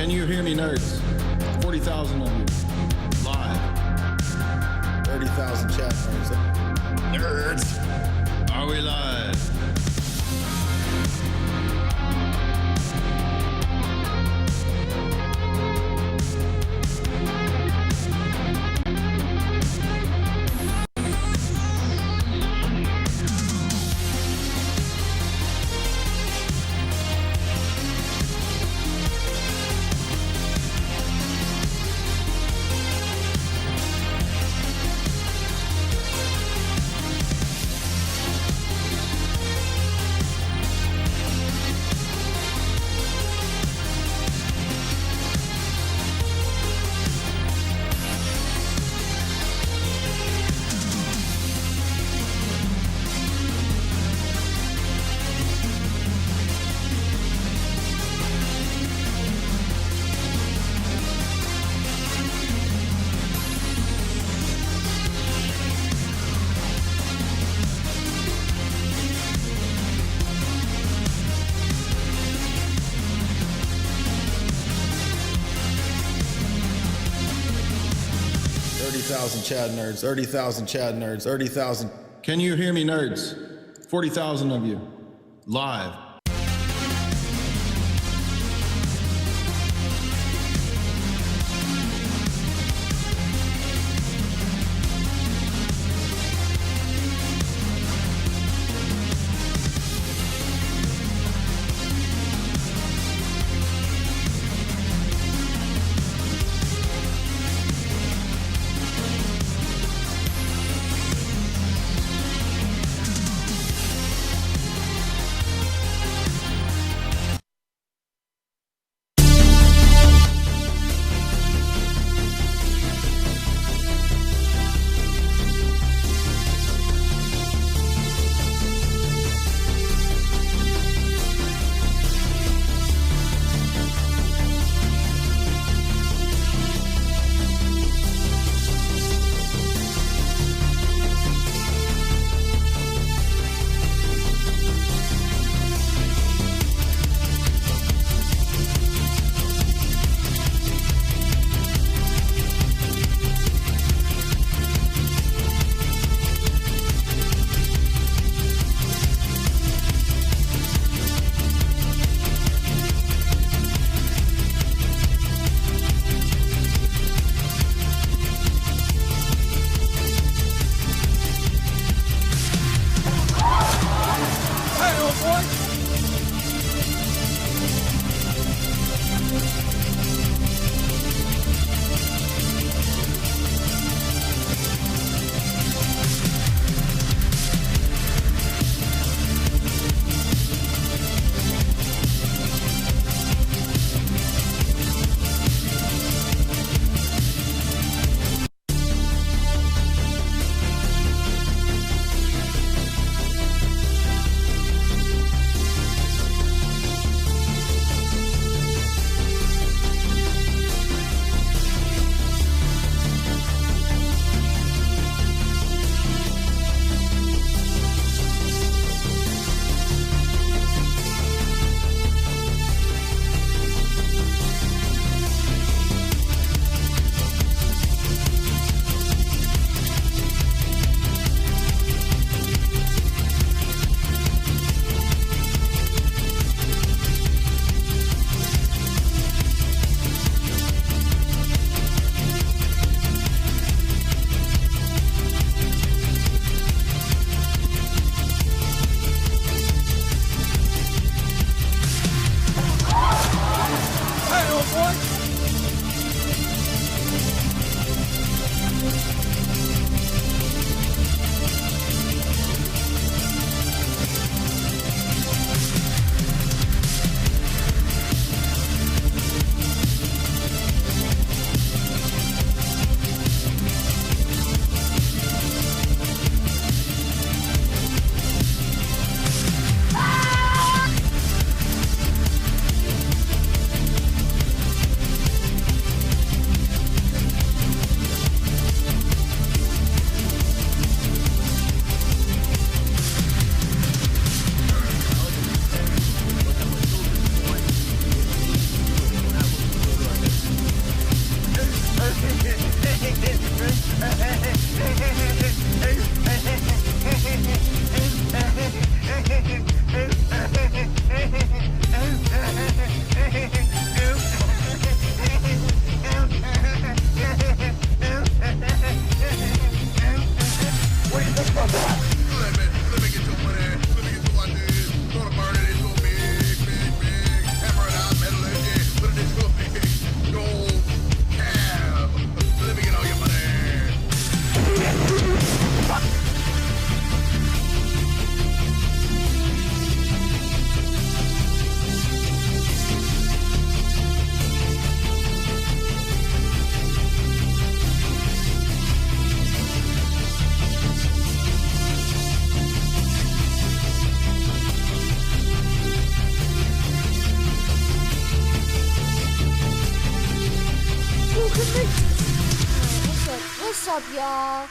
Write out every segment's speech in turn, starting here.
Can you hear me, nerds? 40,000 of you. Live. 30,000 chat nerds. Nerds! Are we live? Chad nerds, 30,000 Chad nerds, 30,000. Can you hear me, nerds? 40,000 of you. Live. y'all.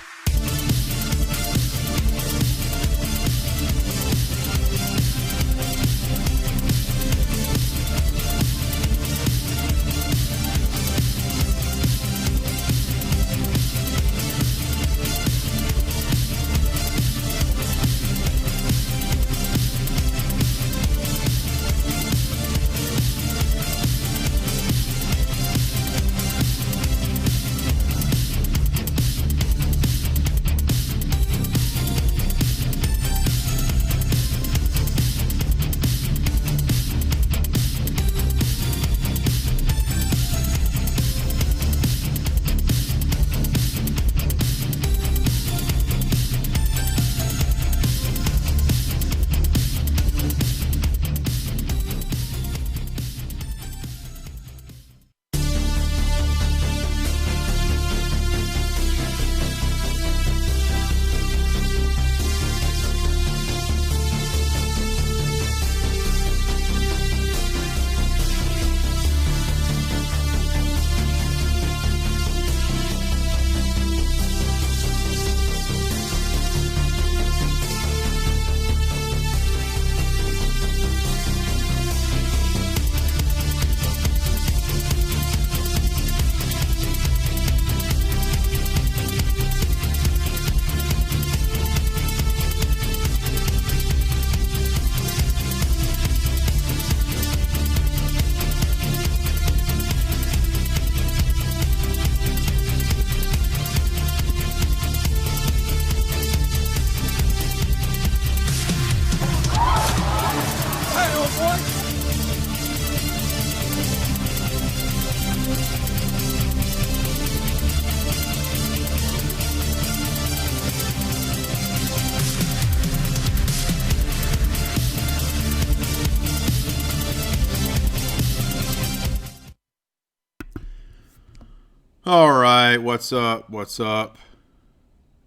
All right, what's up? What's up?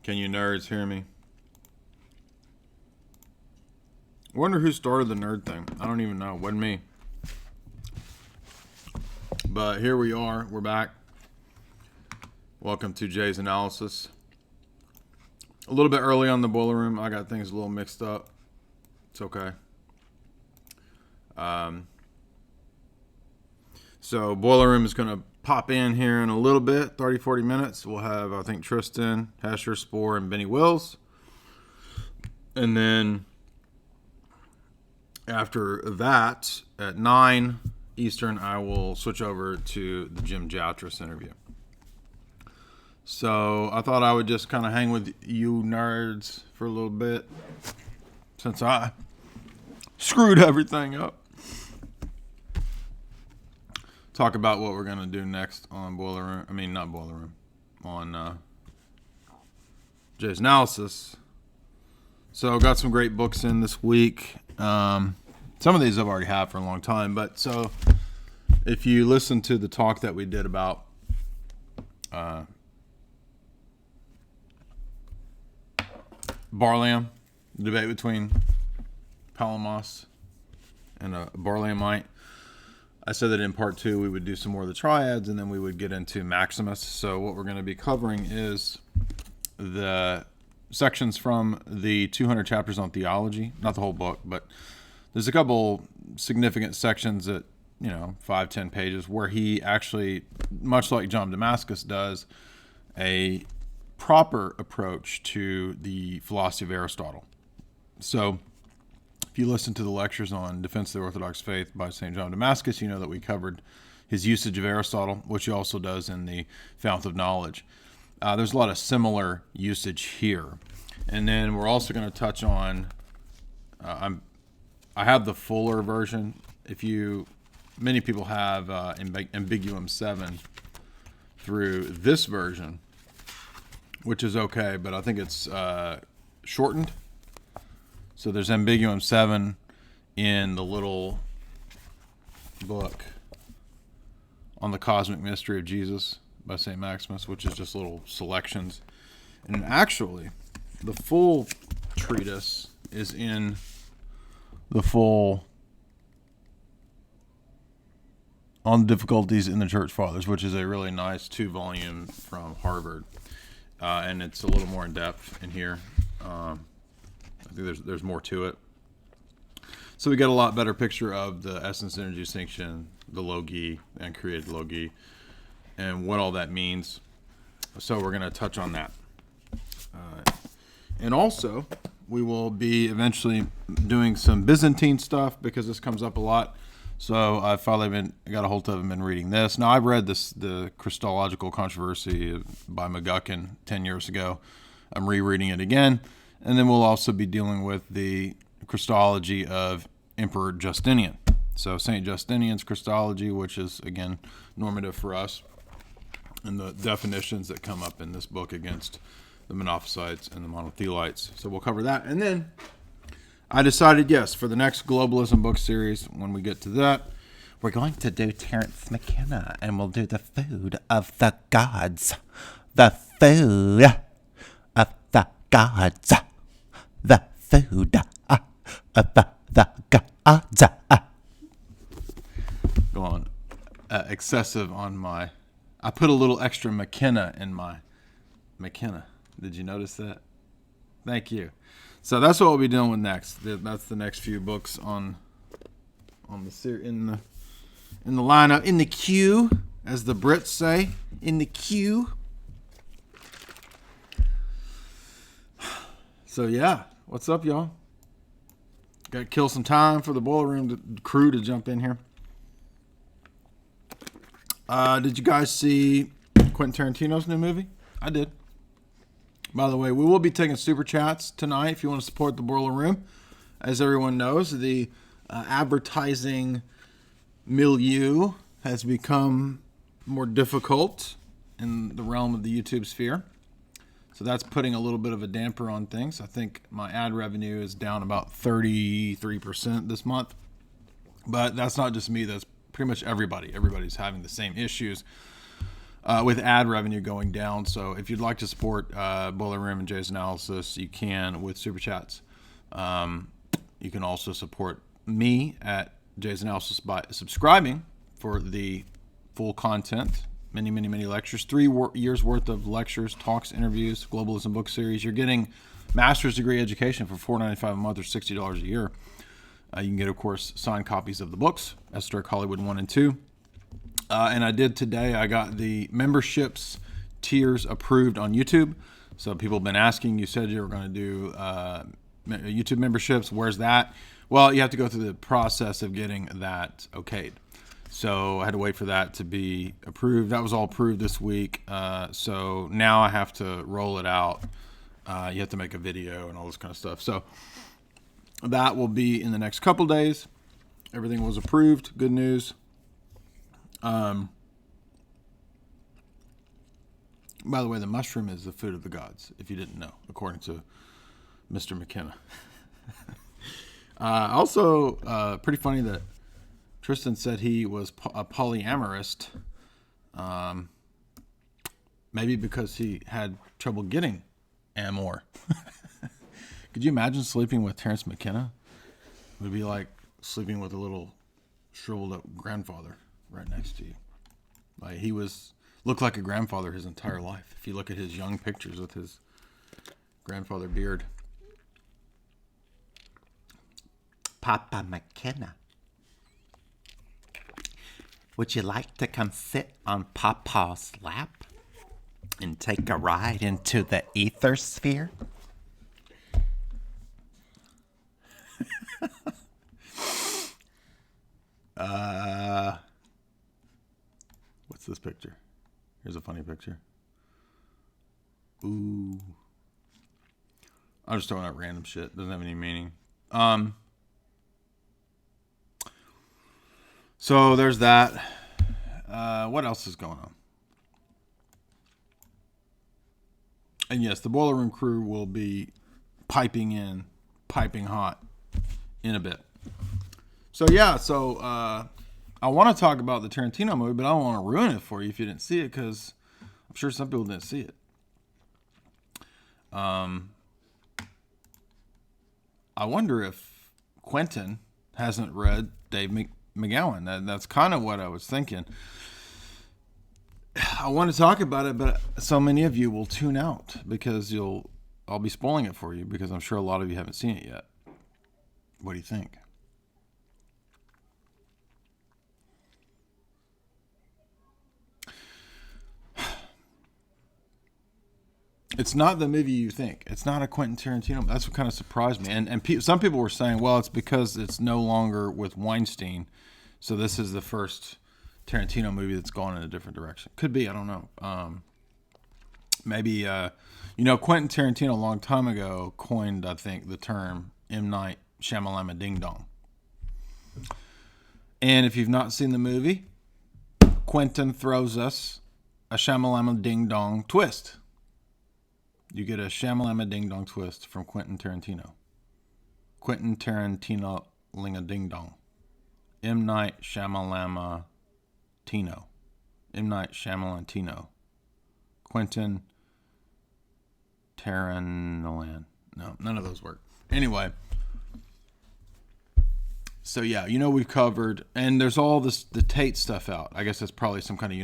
Can you nerds hear me? I wonder who started the nerd thing. I don't even know. It wasn't me. But here we are. We're back. Welcome to Jay's Analysis. A little bit early on the boiler room. I got things a little mixed up. It's okay. So boiler room is going to pop in here in a little bit, 30, 40 minutes. We'll have, I think, Tristan, Hesher, Spore, and Benny Wills. And then after that, at 9 Eastern, I will switch over to the Jim Joutris interview. So I thought I would just kind of hang with you nerds for a little bit since I screwed everything up. Talk about what we're going to do next on Boiler Room. I mean, not Boiler Room. On Jay's Analysis. So, got some great books in this week. Some of these I've already had for a long time. But, so, if you listen to the talk that we did about Barlam, the debate between Palamas and a Barlamite, I said that in part 2 we would do some more of the triads and then we would get into Maximus. So what we're going to be covering is the sections from the 200 chapters on theology, not the whole book, but there's a couple significant sections at 5-10 pages where he actually, much like John Damascus does, a proper approach to the philosophy of Aristotle. So if you listen to the lectures on Defense of the Orthodox Faith by St. John Damascus, you know that we covered his usage of Aristotle, which he also does in the Fount of Knowledge. There's a lot of similar usage here. And then we're also going to touch on, I have the fuller version. Many people have Ambiguum 7 through this version, which is okay, but I think it's shortened. So there's Ambiguum 7 in the little book on the Cosmic Mystery of Jesus by St. Maximus, which is just little selections. And actually, the full treatise is in the full On Difficulties in the Church Fathers, which is a really nice 2-volume from Harvard. and it's a little more in depth in here. I think there's more to it. So we get a lot better picture of the essence energy distinction, the logi, and created logi, and what all that means. So we're going to touch on that. And also, we will be eventually doing some Byzantine stuff because this comes up a lot. So I've finally got a hold of and been reading this. Now, I've read the Christological Controversy by McGuckin 10 years ago. I'm rereading it again. And then we'll also be dealing with the Christology of Emperor Justinian. So St. Justinian's Christology, which is, again, normative for us, and the definitions that come up in this book against the Monophysites and the Monothelites. So we'll cover that. And then I decided, yes, for the next Globalism book series, when we get to that, we're going to do Terence McKenna, and we'll do the food of the gods. The food of the gods. The food of the gods. Go on. Excessive on my... I put a little extra McKenna in my McKenna. Did you notice that? Thank you. So that's what we'll be dealing with next. That's the next few books on the in the lineup, in the queue, as the Brits say, in the queue. So yeah, what's up, y'all? Got to kill some time for the boiler room crew to jump in here. Did you guys see Quentin Tarantino's new movie? I did. By the way, we will be taking super chats tonight if you want to support the boiler room. As everyone knows, the advertising milieu has become more difficult in the realm of the YouTube sphere. So that's putting a little bit of a damper on things. I think my ad revenue is down about 33% this month. But that's not just me. That's pretty much everybody. Everybody's having the same issues with ad revenue going down. So if you'd like to support Boiler Room and Jay's Analysis, you can with Super Chats. You can also support me at Jay's Analysis by subscribing for the full content. Many, many, many lectures. 3 years worth of lectures, talks, interviews, Globalism book series. You're getting master's degree education for $4.95 a month or $60 a year. You can get, of course, signed copies of the books, Esoteric Hollywood 1 and 2. And I did today. I got the memberships tiers approved on YouTube. So people have been asking, you said you were going to do YouTube memberships. Where's that? Well, you have to go through the process of getting that okayed. So I had to wait for that to be approved. That was all approved this week. So now I have to roll it out. You have to make a video and all this kind of stuff. So that will be in the next couple days. Everything was approved. Good news. By the way, the mushroom is the food of the gods, if you didn't know, according to Mr. McKenna. Also, pretty funny that Tristan said he was a polyamorist, maybe because he had trouble getting amor. Could you imagine sleeping with Terence McKenna? It would be like sleeping with a little shriveled up grandfather right next to you. Like he looked like a grandfather his entire life. If you look at his young pictures with his grandfather beard. Papa McKenna, would you like to come sit on Papa's lap and take a ride into the ether sphere? What's this picture? Here's a funny picture. Ooh. I'm just throwing out random shit. Doesn't have any meaning. So there's that. What else is going on? And yes, the Boiler Room crew will be piping hot in a bit. So yeah, I want to talk about the Tarantino movie, but I don't want to ruin it for you if you didn't see it, because I'm sure some people didn't see it. I wonder if Quentin hasn't read Dave McGowan. That's kind of what I was thinking. I want to talk about it, but so many of you will tune out because I'll be spoiling it for you because I'm sure a lot of you haven't seen it yet. What do you think? It's not the movie you think. It's not a Quentin Tarantino. That's what kind of surprised me. And some people were saying, well, it's because it's no longer with Weinstein. So this is the first Tarantino movie that's gone in a different direction. Could be. I don't know. Maybe, Quentin Tarantino a long time ago coined, I think, the term M. Night Shyamalama Ding Dong. And if you've not seen the movie, Quentin throws us a Shyamalama Ding Dong twist. You get a Shyamalama Ding Dong twist from Quentin Tarantino. Quentin Tarantino Linga Ding Dong. M. Night Shyamalama Tino. M. Night Shyamalantino. Quentin Tarantino. No, none of those work. Anyway. So yeah, we've covered, and there's all the Tate stuff out. I guess that's probably some kind of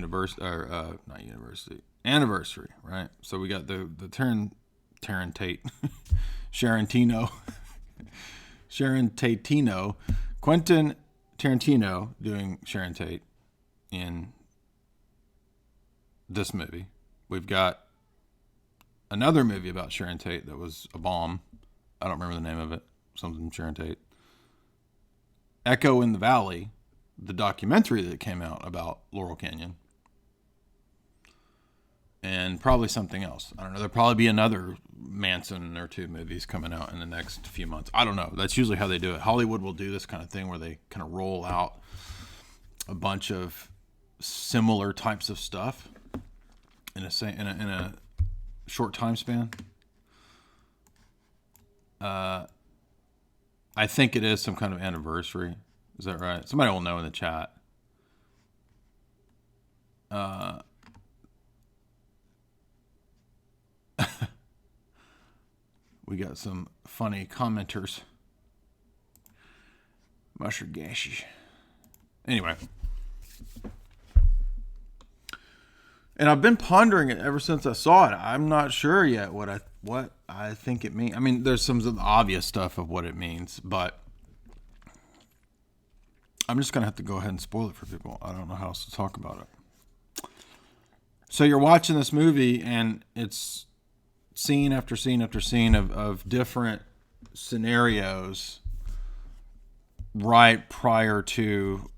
anniversary, right? So we got the Sharon Tate, Sharon Tatino, Quentin Tarantino doing Sharon Tate in this movie. We've got another movie about Sharon Tate that was a bomb. I don't remember the name of it. Something Sharon Tate. Echo in the Valley, the documentary that came out about Laurel Canyon. And probably something else. I don't know. There'll probably be another Manson or two movies coming out in the next few months. I don't know. That's usually how they do it. Hollywood will do this kind of thing where they kind of roll out a bunch of similar types of stuff in a short time span. I think it is some kind of anniversary. Is that right? Somebody will know in the chat. We got some funny commenters. Mushergashi. Anyway. And I've been pondering it ever since I saw it. I'm not sure yet what I think it means. I mean, there's some of the obvious stuff of what it means, but I'm just going to have to go ahead and spoil it for people. I don't know how else to talk about it. So you're watching this movie, and it's scene after scene after scene of different scenarios right prior to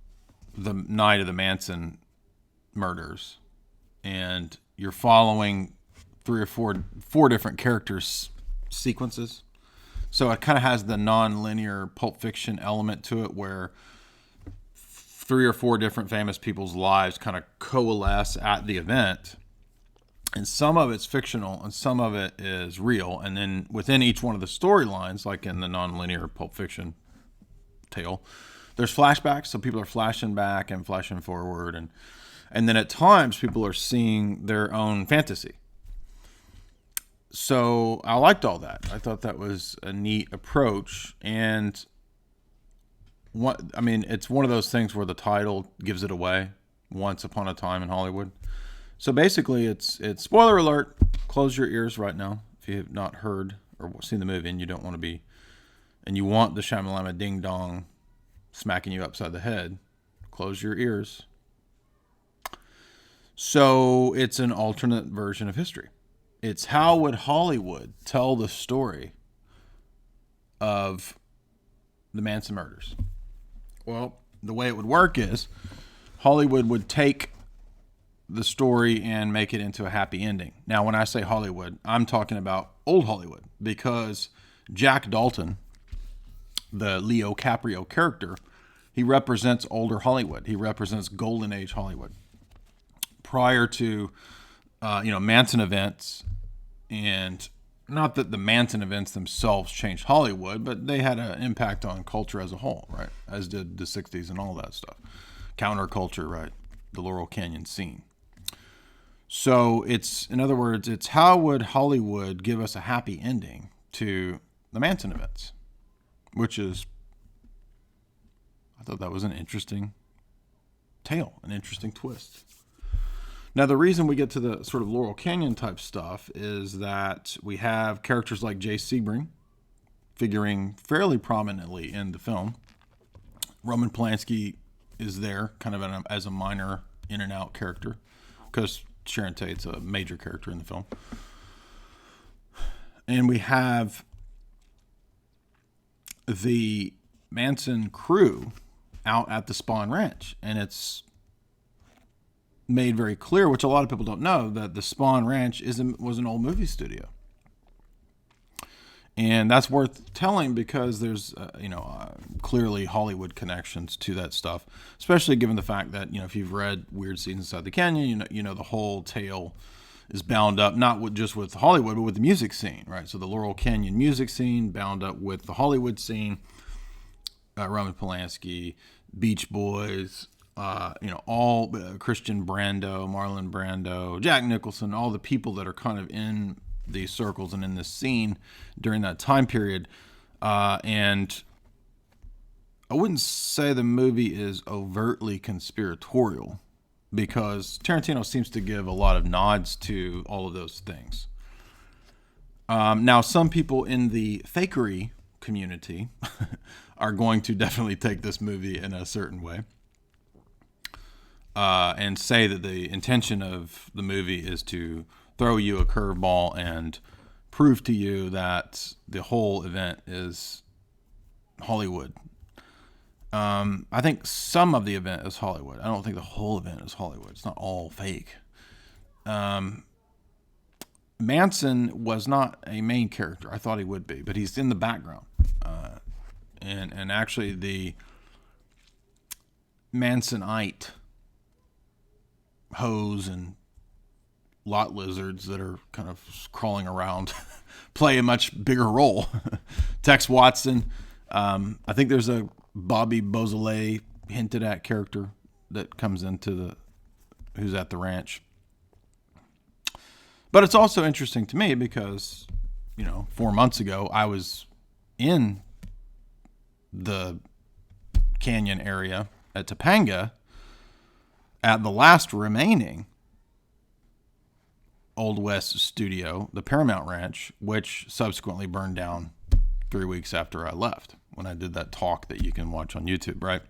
the night of the Manson murders. And you're following three or four different characters' sequences. So it kind of has the non-linear Pulp Fiction element to it where three or four different famous people's lives kind of coalesce at the event. And some of it's fictional and some of it is real. And then within each one of the storylines, like in the non-linear Pulp Fiction tale, there's flashbacks. So people are flashing back and flashing forward. And then at times people are seeing their own fantasy. So I liked all that. I thought that was a neat approach. And it's one of those things where the title gives it away. Once Upon a Time in Hollywood. So basically it's spoiler alert. Close your ears right now if you have not heard or seen the movie and you don't want to be, and you want the Shyamalama Ding Dong smacking you upside the head. Close your ears. So it's an alternate version of history. It's how would Hollywood tell the story of the Manson murders? Well, the way it would work is Hollywood would take the story and make it into a happy ending. Now, when I say Hollywood, I'm talking about old Hollywood because Jack Dalton, the Leo Caprio character, he represents older Hollywood. He represents golden age Hollywood. Prior to, Manson events, and not that the Manson events themselves changed Hollywood, but they had an impact on culture as a whole, right? As did the 60s and all that stuff. Counterculture, right? The Laurel Canyon scene. So in other words, it's how would Hollywood give us a happy ending to the Manson events, which is, I thought that was an interesting tale, an interesting twist. Now, the reason we get to the sort of Laurel Canyon type stuff is that we have characters like Jay Sebring figuring fairly prominently in the film. Roman Polanski is there kind of as a minor in and out character because Sharon Tate's a major character in the film. And we have the Manson crew out at the Spawn Ranch, and it's made very clear, which a lot of people don't know, that the Spawn Ranch was an old movie studio. And that's worth telling because there's, clearly Hollywood connections to that stuff, especially given the fact that, if you've read Weird Scenes Inside the Canyon, the whole tale is bound up, not just with Hollywood, but with the music scene, right? So the Laurel Canyon music scene bound up with the Hollywood scene, Roman Polanski, Beach Boys, all Christian Brando, Marlon Brando, Jack Nicholson, all the people that are kind of in these circles and in this scene during that time period. And I wouldn't say the movie is overtly conspiratorial because Tarantino seems to give a lot of nods to all of those things. Now, some people in the fakery community are going to definitely take this movie in a certain way and say that the intention of the movie is to throw you a curveball and prove to you that the whole event is Hollywood. I think some of the event is Hollywood. I don't think the whole event is Hollywood. It's not all fake. Manson was not a main character. I thought he would be, but he's in the background. And actually the Mansonite hoes and lot lizards that are kind of crawling around play a much bigger role. Tex Watson. I think there's a Bobby Beausoleil hinted at character that comes into who's at the ranch. But it's also interesting to me because, 4 months ago I was in the canyon area at Topanga at the last remaining Old West studio, the Paramount Ranch, which subsequently burned down 3 weeks after I left when I did that talk that you can watch on YouTube, right?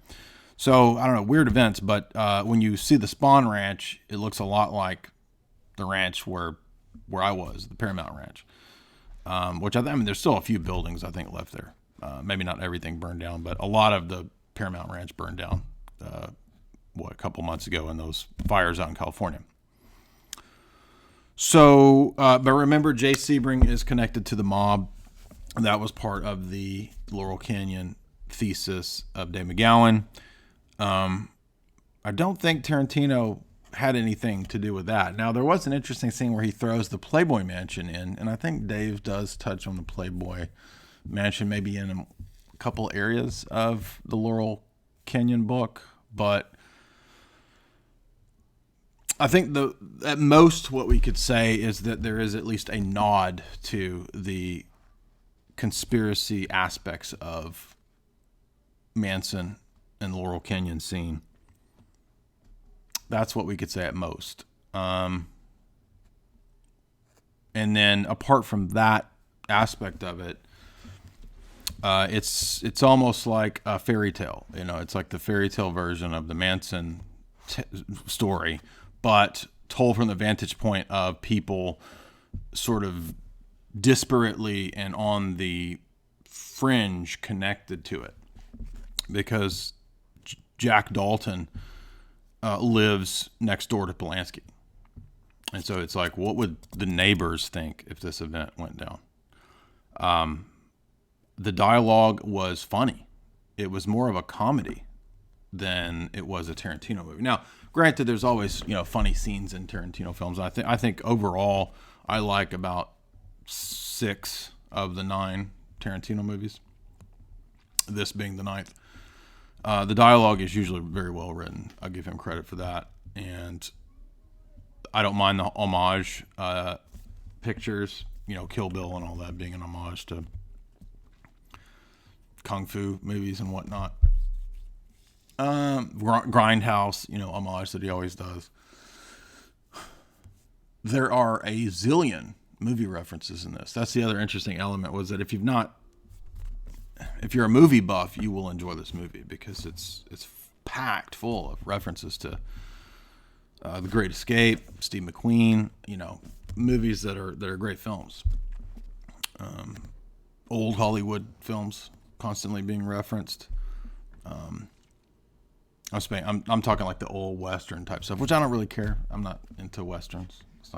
So, I don't know, weird events, but when you see the Spawn Ranch, it looks a lot like the ranch where I was, the Paramount Ranch, which there's still a few buildings, I think, left there. Maybe not everything burned down, but a lot of the Paramount Ranch burned down, a couple months ago in those fires out in California. So, but remember, Jay Sebring is connected to the mob. That was part of the Laurel Canyon thesis of Dave McGowan. I don't think Tarantino had anything to do with that. Now, there was an interesting scene where he throws the Playboy Mansion in, and I think Dave does touch on the Playboy Mansion maybe in a couple areas of the Laurel Canyon book, but I think at most what we could say is that there is at least a nod to the conspiracy aspects of Manson and Laurel Canyon scene. That's what we could say at most. And then apart from that aspect of it, it's almost like a fairy tale. It's like the fairy tale version of the Manson story, but told from the vantage point of people sort of disparately and on the fringe connected to it. Because Jack Dalton lives next door to Polanski. And so it's like, what would the neighbors think if this event went down? The dialogue was funny. It was more of a comedy than it was a Tarantino movie. Now, granted, there's always funny scenes in Tarantino films. I think overall I like about 6 of the 9 Tarantino movies. This being the 9th. The dialogue is usually very well written. I'll give him credit for that, and I don't mind the homage pictures. Kill Bill and all that being an homage to kung fu movies and whatnot. Grindhouse, homage that he always does. there are a zillion movie references in this. That's the other interesting element, was that if you're a movie buff, you will enjoy this movie because it's packed full of references to The Great Escape, Steve McQueen, movies that are great films. Old Hollywood films constantly being referenced. I'm talking like the old Western type stuff, which I don't really care. I'm not into Westerns. It's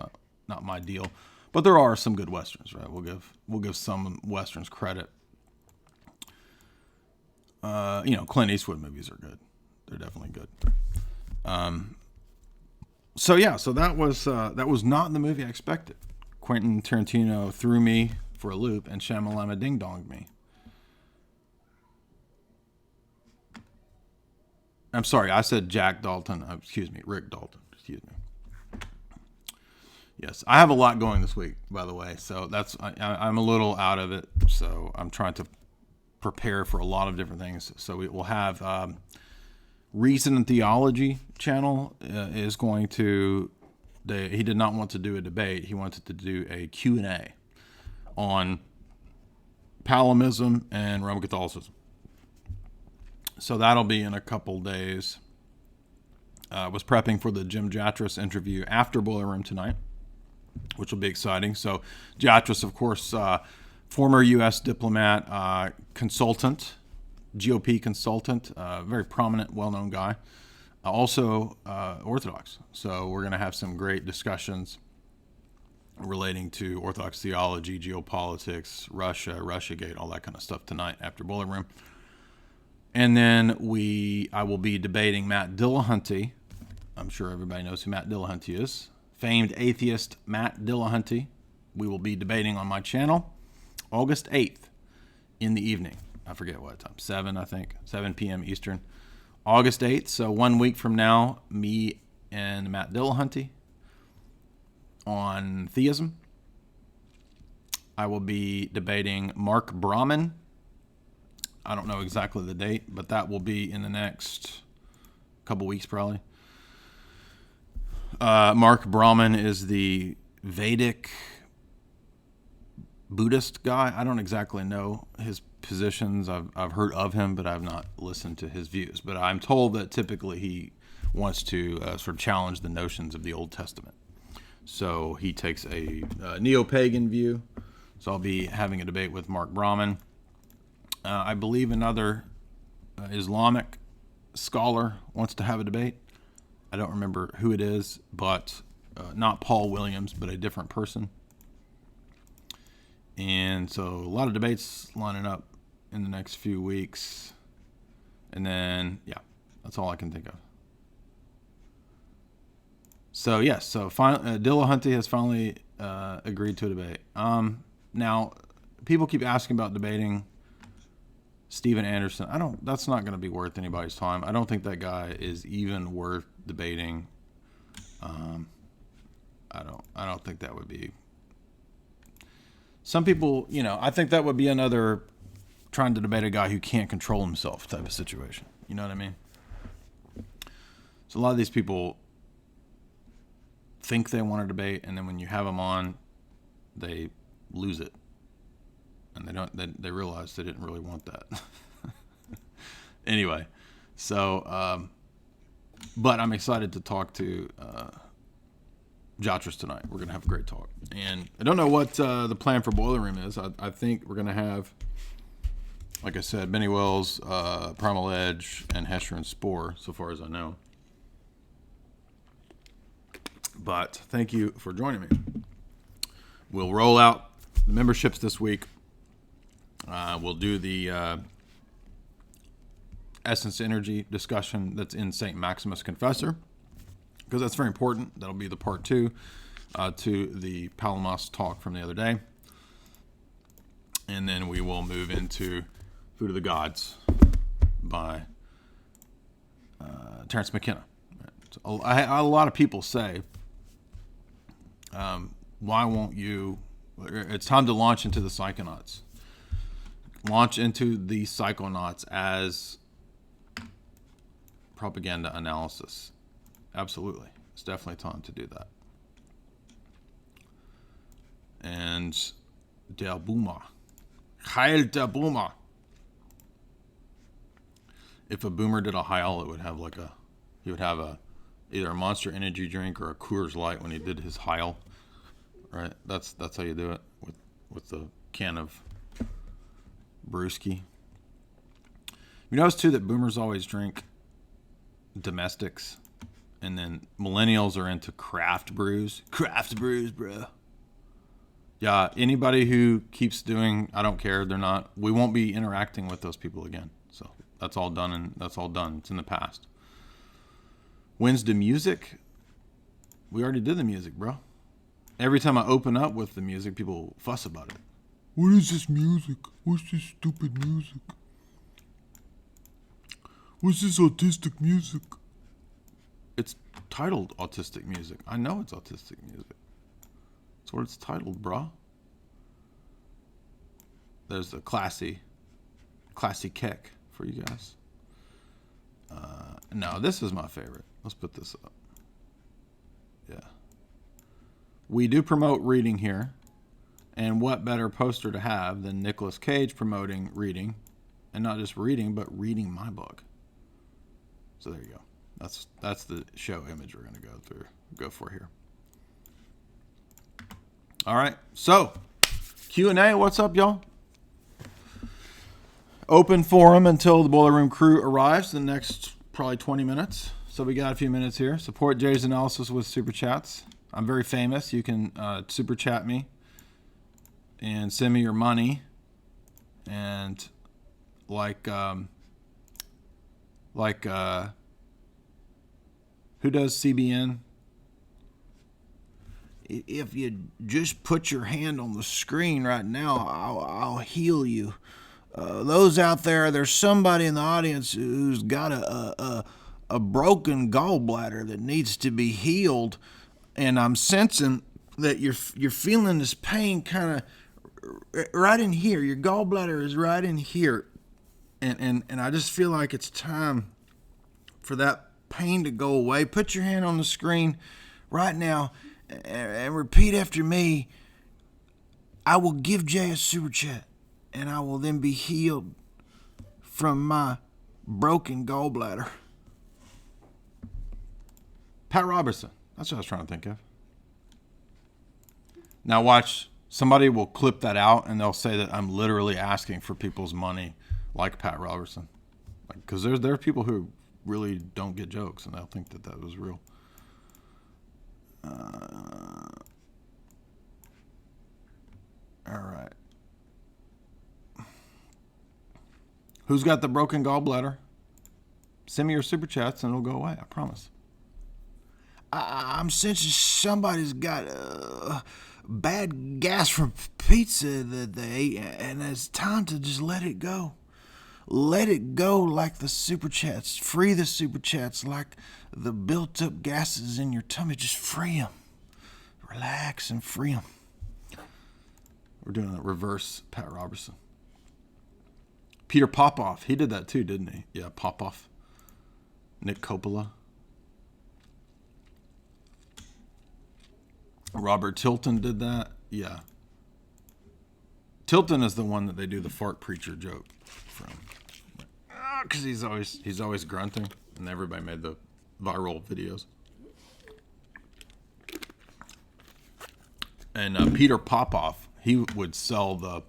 not my deal. But there are some good Westerns, right? We'll give some Westerns credit. Clint Eastwood movies are good. They're definitely good. So that was not the movie I expected. Quentin Tarantino threw me for a loop, and Shyamalama ding-donged me. I'm sorry, I said Jack Dalton. Rick Dalton. Excuse me. Yes, I have a lot going this week, by the way. So I'm a little out of it. So I'm trying to prepare for a lot of different things. So we will have Reason and Theology channel is going to. He did not want to do a debate. He wanted to do a Q&A on Palimism and Roman Catholicism. So that'll be in a couple days. Was prepping for the Jim Jatras interview after Boiler Room tonight, which will be exciting. So Jatras, of course, former U.S. diplomat, consultant, GOP consultant, very prominent, well-known guy. Also Orthodox. So we're going to have some great discussions relating to Orthodox theology, geopolitics, Russia, Russiagate, all that kind of stuff tonight after Boiler Room. And then I will be debating Matt Dillahunty. I'm sure everybody knows who Matt Dillahunty is. Famed atheist Matt Dillahunty. We will be debating on my channel August 8th in the evening. I forget what time. 7 p.m. Eastern. August 8th. So 1 week from now, me and Matt Dillahunty on theism. I will be debating Mark Brahman. I don't know exactly the date, but that will be in the next couple weeks probably. Mark Brahman is the Vedic Buddhist guy. I don't exactly know his positions. I've heard of him, but I've not listened to his views. But I'm told that typically he wants to sort of challenge the notions of the Old Testament. So he takes a neo-pagan view. So I'll be having a debate with Mark Brahman. I believe another Islamic scholar wants to have a debate. I don't remember who it is, but not Paul Williams, but a different person. And so a lot of debates lining up in the next few weeks. And then, that's all I can think of. So, yes, Dillahunty has finally agreed to a debate. Now, people keep asking about debating Steven Anderson. That's not going to be worth anybody's time. I don't think that guy is even worth debating. I don't think that would be. Some people, I think that would be another trying to debate a guy who can't control himself type of situation. You know what I mean? So a lot of these people think they want to debate, and then when you have them on, they lose it. And they realize they didn't really want that. Anyway, so, but I'm excited to talk to Jatras tonight. We're going to have a great talk. And I don't know what the plan for Boiler Room is. I think we're going to have, like I said, Benny Wells, Primal Edge, and Hesher and Spore, so far as I know. But thank you for joining me. We'll roll out the memberships this week. We'll do the Essence Energy discussion that's in St. Maximus Confessor, because that's very important. That'll be the part 2 to the Palimas talk from the other day. And then we will move into Food of the Gods by Terrence McKenna. So a lot of people say, why won't you? It's time to launch into the Psychonauts. Launch into the Psychonauts as propaganda analysis. Absolutely. It's definitely time to do that. and der Boomer. Heil der Boomer. If a boomer did a heil, it would have he would have either a Monster Energy drink or a Coors Light when he did his heil. Right? That's how you do it with the can of brewski. You notice too that boomers always drink domestics, and then millennials are into craft brews. Craft brews, bro. Yeah, anybody who keeps doing, I don't care. We won't be interacting with those people again. So that's all done, and that's all done. It's in the past. When's the music? We already did the music, bro. Every time I open up with the music, people fuss about it. What is this music? What's this stupid music? What's this autistic music? It's titled autistic music. I know it's autistic music. That's what it's titled, bro. There's a classy kick for you guys. No, this is my favorite. Let's put this up. Yeah. We do promote reading here. And what better poster to have than Nicolas Cage promoting reading. And not just reading, but reading my book. So there you go. That's the show image we're going to go for here. All right. So, Q&A. What's up, y'all? Open forum until the Boiler Room crew arrives the next probably 20 minutes. So we got a few minutes here. Support Jay's analysis with super chats. I'm very famous. You can super chat me and send me your money. And who does CBN? If you just put your hand on the screen right now, I'll heal you. Those out there, there's somebody in the audience who's got a broken gallbladder that needs to be healed, and I'm sensing that you're feeling this pain kind of right in here. Your gallbladder is right in here, and I just feel like it's time for that pain to go away. Put your hand on the screen right now and repeat after me. I will give Jay a super chat, and I will then be healed from my broken gallbladder. Pat Robertson. That's what I was trying to think of. Now watch. Somebody will clip that out, and they'll say that I'm literally asking for people's money like Pat Robertson. Because there are people who really don't get jokes, and they'll think that was real. All right. Who's got the broken gallbladder? Send me your super chats and it'll go away. I promise. I'm sensing somebody's got bad gas from pizza that they ate, and it's time to just let it go. Let it go like the super chats. Free the super chats like the built up gases in your tummy. Just free them. Relax and free them. We're doing a reverse Pat Robertson. Peter Popoff. He did that too, didn't he? Yeah, Popoff. Nick Coppola. Robert Tilton did that. Yeah. Tilton is the one that they do the fart preacher joke from. Because he's always grunting, and everybody made the viral videos. And Peter Popoff, he would sell the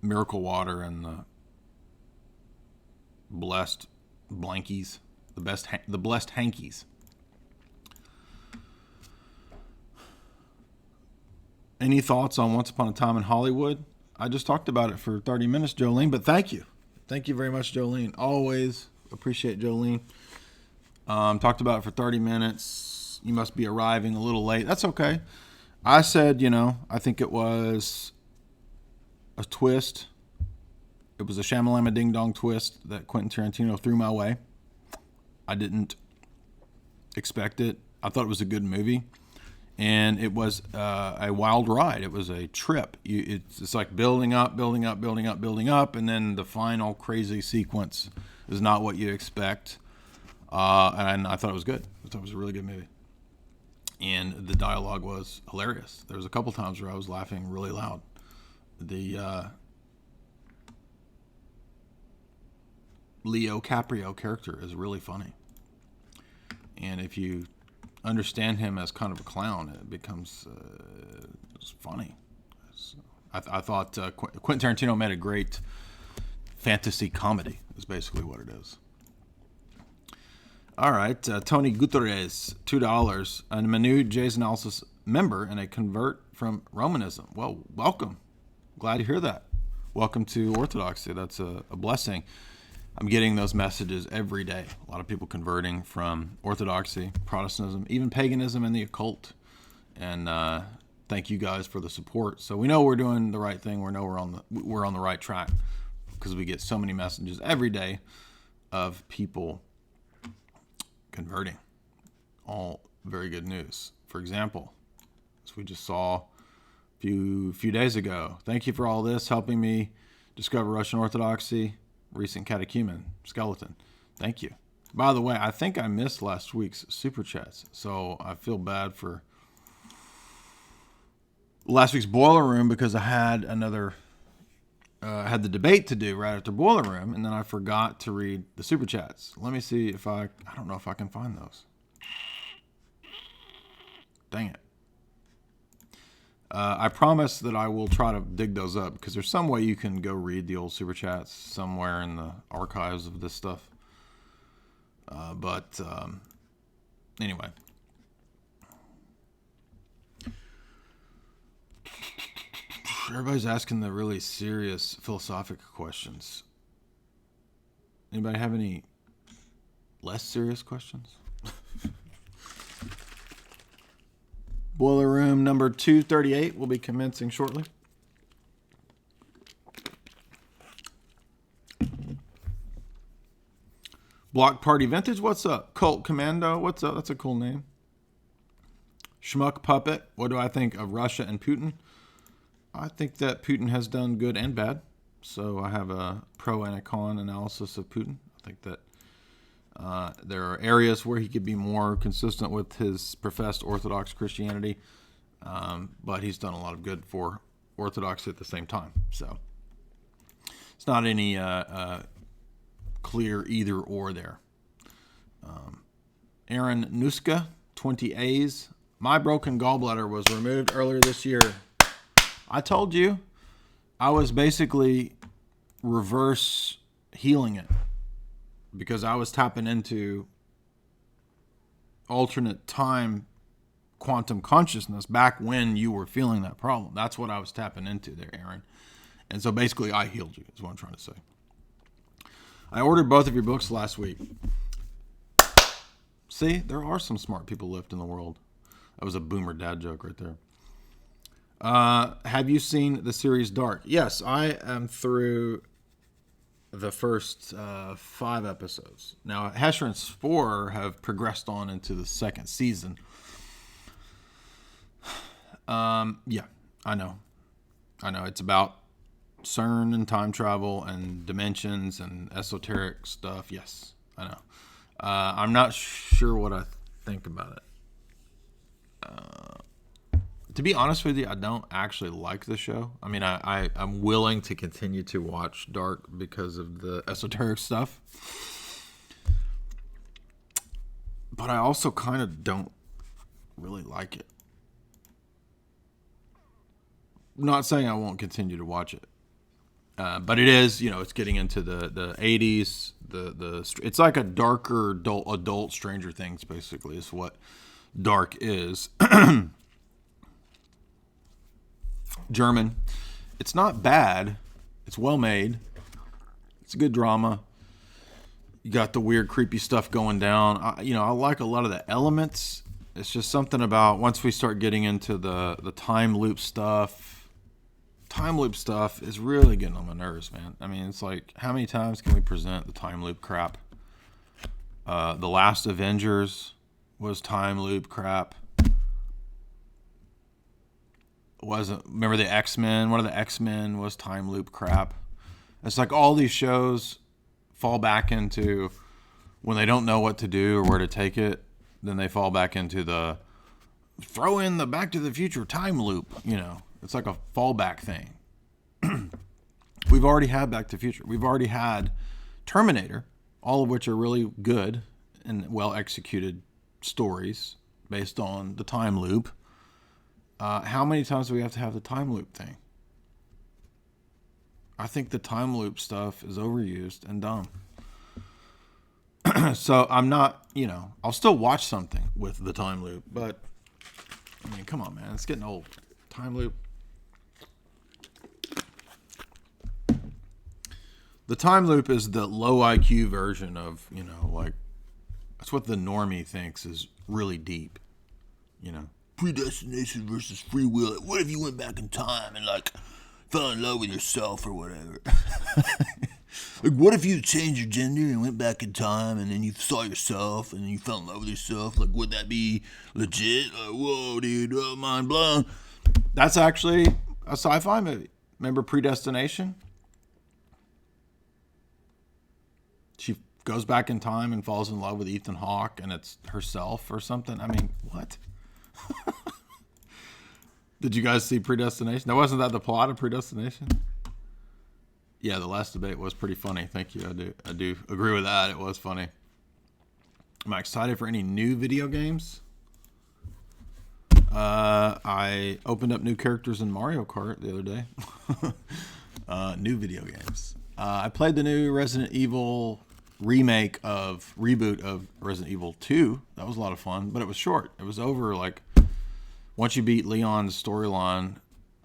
miracle water and the blessed blankies, the blessed hankies. Any thoughts on Once Upon a Time in Hollywood? I just talked about it for 30 minutes, Jolene, but thank you. Thank you very much, Jolene. Always appreciate Jolene. Talked about it for 30 minutes. You must be arriving a little late. That's okay. I said, I think it was a twist. It was a shamalama ding dong twist that Quentin Tarantino threw my way. I didn't expect it. I thought it was a good movie. And it was a wild ride. It was a trip. It's like building up, and then the final crazy sequence is not what you expect. And I thought it was good. I thought it was a really good movie. And the dialogue was hilarious. There was a couple times where I was laughing really loud. The Leo Caprio character is really funny. And if you understand him as kind of a clown, it becomes funny. I thought Quentin Tarantino made a great fantasy comedy, is basically what it is. All right, Tony Gutierrez, $2. I'm a new Jay's Analysis member and a convert from Romanism. Well, welcome. Glad to hear that. Welcome to Orthodoxy. That's a blessing. I'm getting those messages every day. A lot of people converting from Orthodoxy, Protestantism, even paganism and the occult. And thank you guys for the support. So we know we're doing the right thing. We know we're on the right track because we get so many messages every day of people converting. All very good news. For example, as we just saw a few days ago, thank you for all this, helping me discover Russian Orthodoxy, recent catechumen, skeleton. Thank you. By the way, I think I missed last week's super chats, so I feel bad for last week's Boiler Room because I had had the debate to do right after Boiler Room, and then I forgot to read the super chats. Let me see if I don't know if I can find those. Dang it. I promise that I will try to dig those up because there's some way you can go read the old super chats somewhere in the archives of this stuff. But anyway. Everybody's asking the really serious philosophical questions. Anybody have any less serious questions? Boiler Room number 238 will be commencing shortly. Block Party Vintage, what's up? Cult Commando, what's up? That's a cool name. Schmuck Puppet, what do I think of Russia and Putin? I think that Putin has done good and bad. So I have a pro and a con analysis of Putin. I think that there are areas where he could be more consistent with his professed Orthodox Christianity, but he's done a lot of good for Orthodoxy at the same time. So it's not any clear either or there. Aaron Nuska, 20 A's. My broken gallbladder was removed earlier this year. I told you I was basically reverse healing it because I was tapping into alternate time quantum consciousness back when you were feeling that problem. That's what I was tapping into there, Aaron. And so basically I healed you is what I'm trying to say. I ordered both of your books last week. See, there are some smart people left in the world. That was a boomer dad joke right there. Have you seen the series Dark? Yes, I am through the first 5 episodes. Now, Hesher and Spore have progressed on into the second season. Yeah, I know. It's about CERN and time travel and dimensions and esoteric stuff. Yes, I know. I'm not sure what I think about it. To be honest with you, I don't actually like the show. I mean, I'm willing to continue to watch Dark because of the esoteric stuff. But I also kind of don't really like it. I'm not saying I won't continue to watch it. But it is, it's getting into the 80s. It's like a darker adult Stranger Things, basically, is what Dark is. German. It's not bad. It's well made. It's a good drama. You got the weird, creepy stuff going down. I like a lot of the elements. It's just something about once we start getting into the time loop stuff. Time loop stuff is really getting on my nerves, man. I mean, it's like, how many times can we present the time loop crap? The Last Avengers was time loop crap. Remember the X-Men? One of the X-Men was time loop crap. It's like all these shows fall back into when they don't know what to do or where to take it, then they fall back into the throw in the Back to the Future time loop. You know, it's like a fallback thing. We've already had Back to the Future. We've already had Terminator, all of which are really good and well executed stories based on the time loop. How many times do we have to have the time loop thing? I think the time loop stuff is overused and dumb. So I'm not, you know, I'll still watch something with the time loop, but I mean, come on, man, it's getting old. Time loop. The time loop is the low IQ version of, you know, like, that's what the normie thinks is really deep, you know. Predestination versus free will. What if you went back in time and, like, fell in love with yourself or whatever? Like, what if you changed your gender and went back in time and then you saw yourself and then you fell in love with yourself? Like, would that be legit? Like, whoa, dude, mind blown. That's actually a sci-fi movie. Remember Predestination? She goes back in time and falls in love with Ethan Hawke and it's herself or something. I mean, what? Did you guys see Predestination? Now, wasn't that the plot of Predestination? Yeah, the last debate was pretty funny. Thank you. I do agree with that. It was funny. Am I excited for any new video games? I opened up new characters in Mario Kart the other day. New video games. I played the new Resident Evil reboot of Resident Evil 2. That was a lot of fun, but it was short. It was over, like, once you beat Leon's storyline,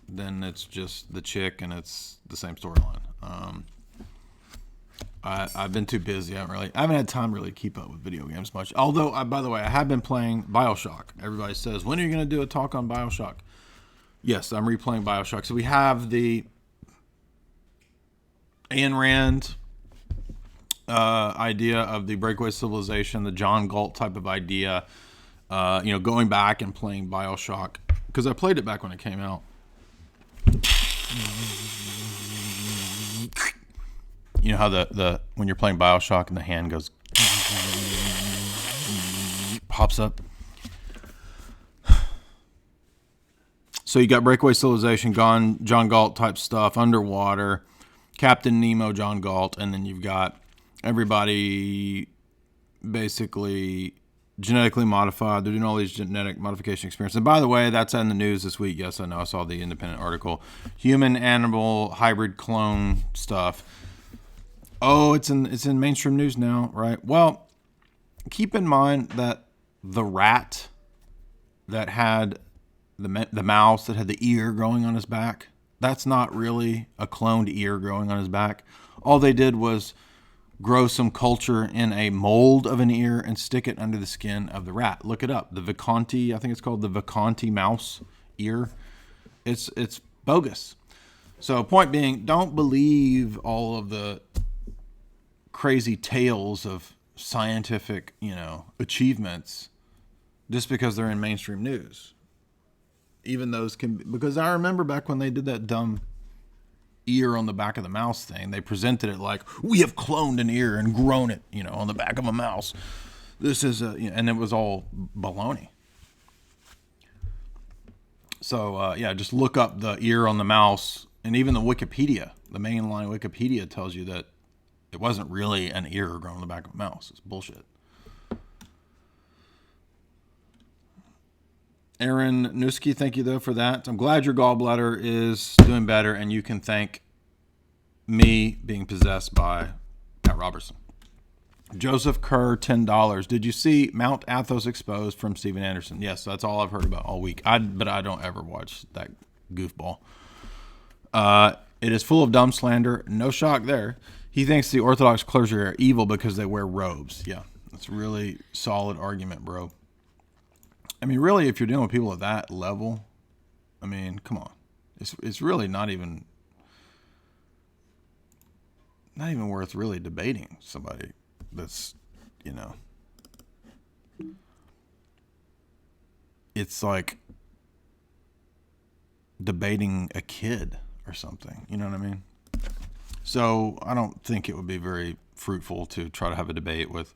then it's just the chick and it's the same storyline. I've been too busy. I haven't had time really to keep up with video games much. Although, by the way, I have been playing BioShock. Everybody says, when are you going to do a talk on BioShock? Yes, I'm replaying BioShock. So we have the Ayn Rand idea of the breakaway civilization, the John Galt type of idea. You know, going back and playing BioShock, because I played it back when it came out. You know how the when you're playing BioShock and the hand goes pops up. So you got breakaway civilization, John Galt type stuff, underwater, Captain Nemo, John Galt, and then you've got everybody basically genetically modified. They're doing all these genetic modification experiments. And by the way, that's in the news this week. Yes, I know. I saw the independent article. Human animal hybrid clone stuff. Oh, it's in mainstream news now, right? Well, keep in mind that the rat that had the mouse that had the ear growing on his back, that's not really a cloned ear growing on his back. All they did was grow some culture in a mold of an ear and stick it under the skin of the rat. Look it up. The Viconti, I think it's called the Viconti mouse ear. It's bogus. So point being, don't believe all of the crazy tales of scientific, you know, achievements just because they're in mainstream news. Even those can be, because I remember back when they did that dumb ear on the back of the mouse thing, they presented it like, we have cloned an ear and grown it, you know, on the back of a mouse. This is and it was all baloney. So yeah, just look up the ear on the mouse, and even the Wikipedia, the mainline Wikipedia tells you that it wasn't really an ear grown on the back of a mouse. It's bullshit. Aaron Newski, thank you though for that. I'm glad your gallbladder is doing better, and you can thank me being possessed by Pat Robertson. Joseph Kerr, $10. Did you see Mount Athos Exposed from Steven Anderson? Yes, that's all I've heard about all week. But I don't ever watch that goofball. It is full of dumb slander. No shock there. He thinks the Orthodox clergy are evil because they wear robes. Yeah, that's a really solid argument, bro. I mean, really, if you're dealing with people at that level, I mean, come on. It's really not even worth really debating somebody that's, you know. It's like debating a kid or something. You know what I mean? So I don't think it would be very fruitful to try to have a debate with.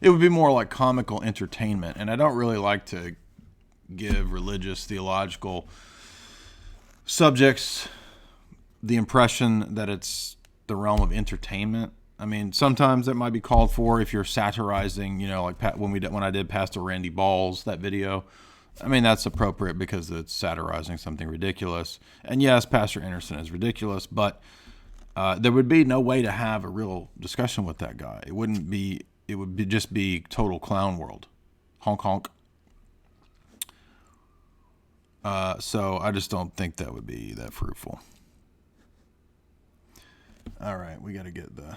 It would be more like comical entertainment, and I don't really like to give religious, theological subjects the impression that it's the realm of entertainment. I mean, sometimes that might be called for if you're satirizing, you know, like when I did Pastor Randy Balls, that video. I mean, that's appropriate because it's satirizing something ridiculous. And yes, Pastor Anderson is ridiculous, but there would be no way to have a real discussion with that guy. It would just be total clown world. Honk, honk. So I just don't think that would be that fruitful. All right, we got to get the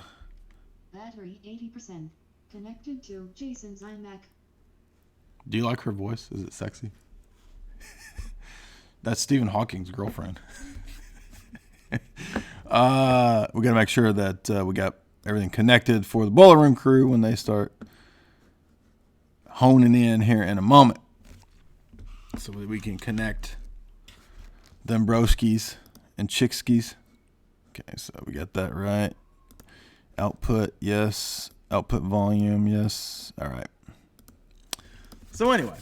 battery 80%. Connected to Jason's iMac. Do you like her voice? Is it sexy? That's Stephen Hawking's girlfriend. We got to make sure that we got everything connected for the Boiler Room crew when they start honing in here in a moment, so that we can connect them broskies and chickskies. Okay, so we got that right. Output, yes. Output volume, yes. All right. So anyway,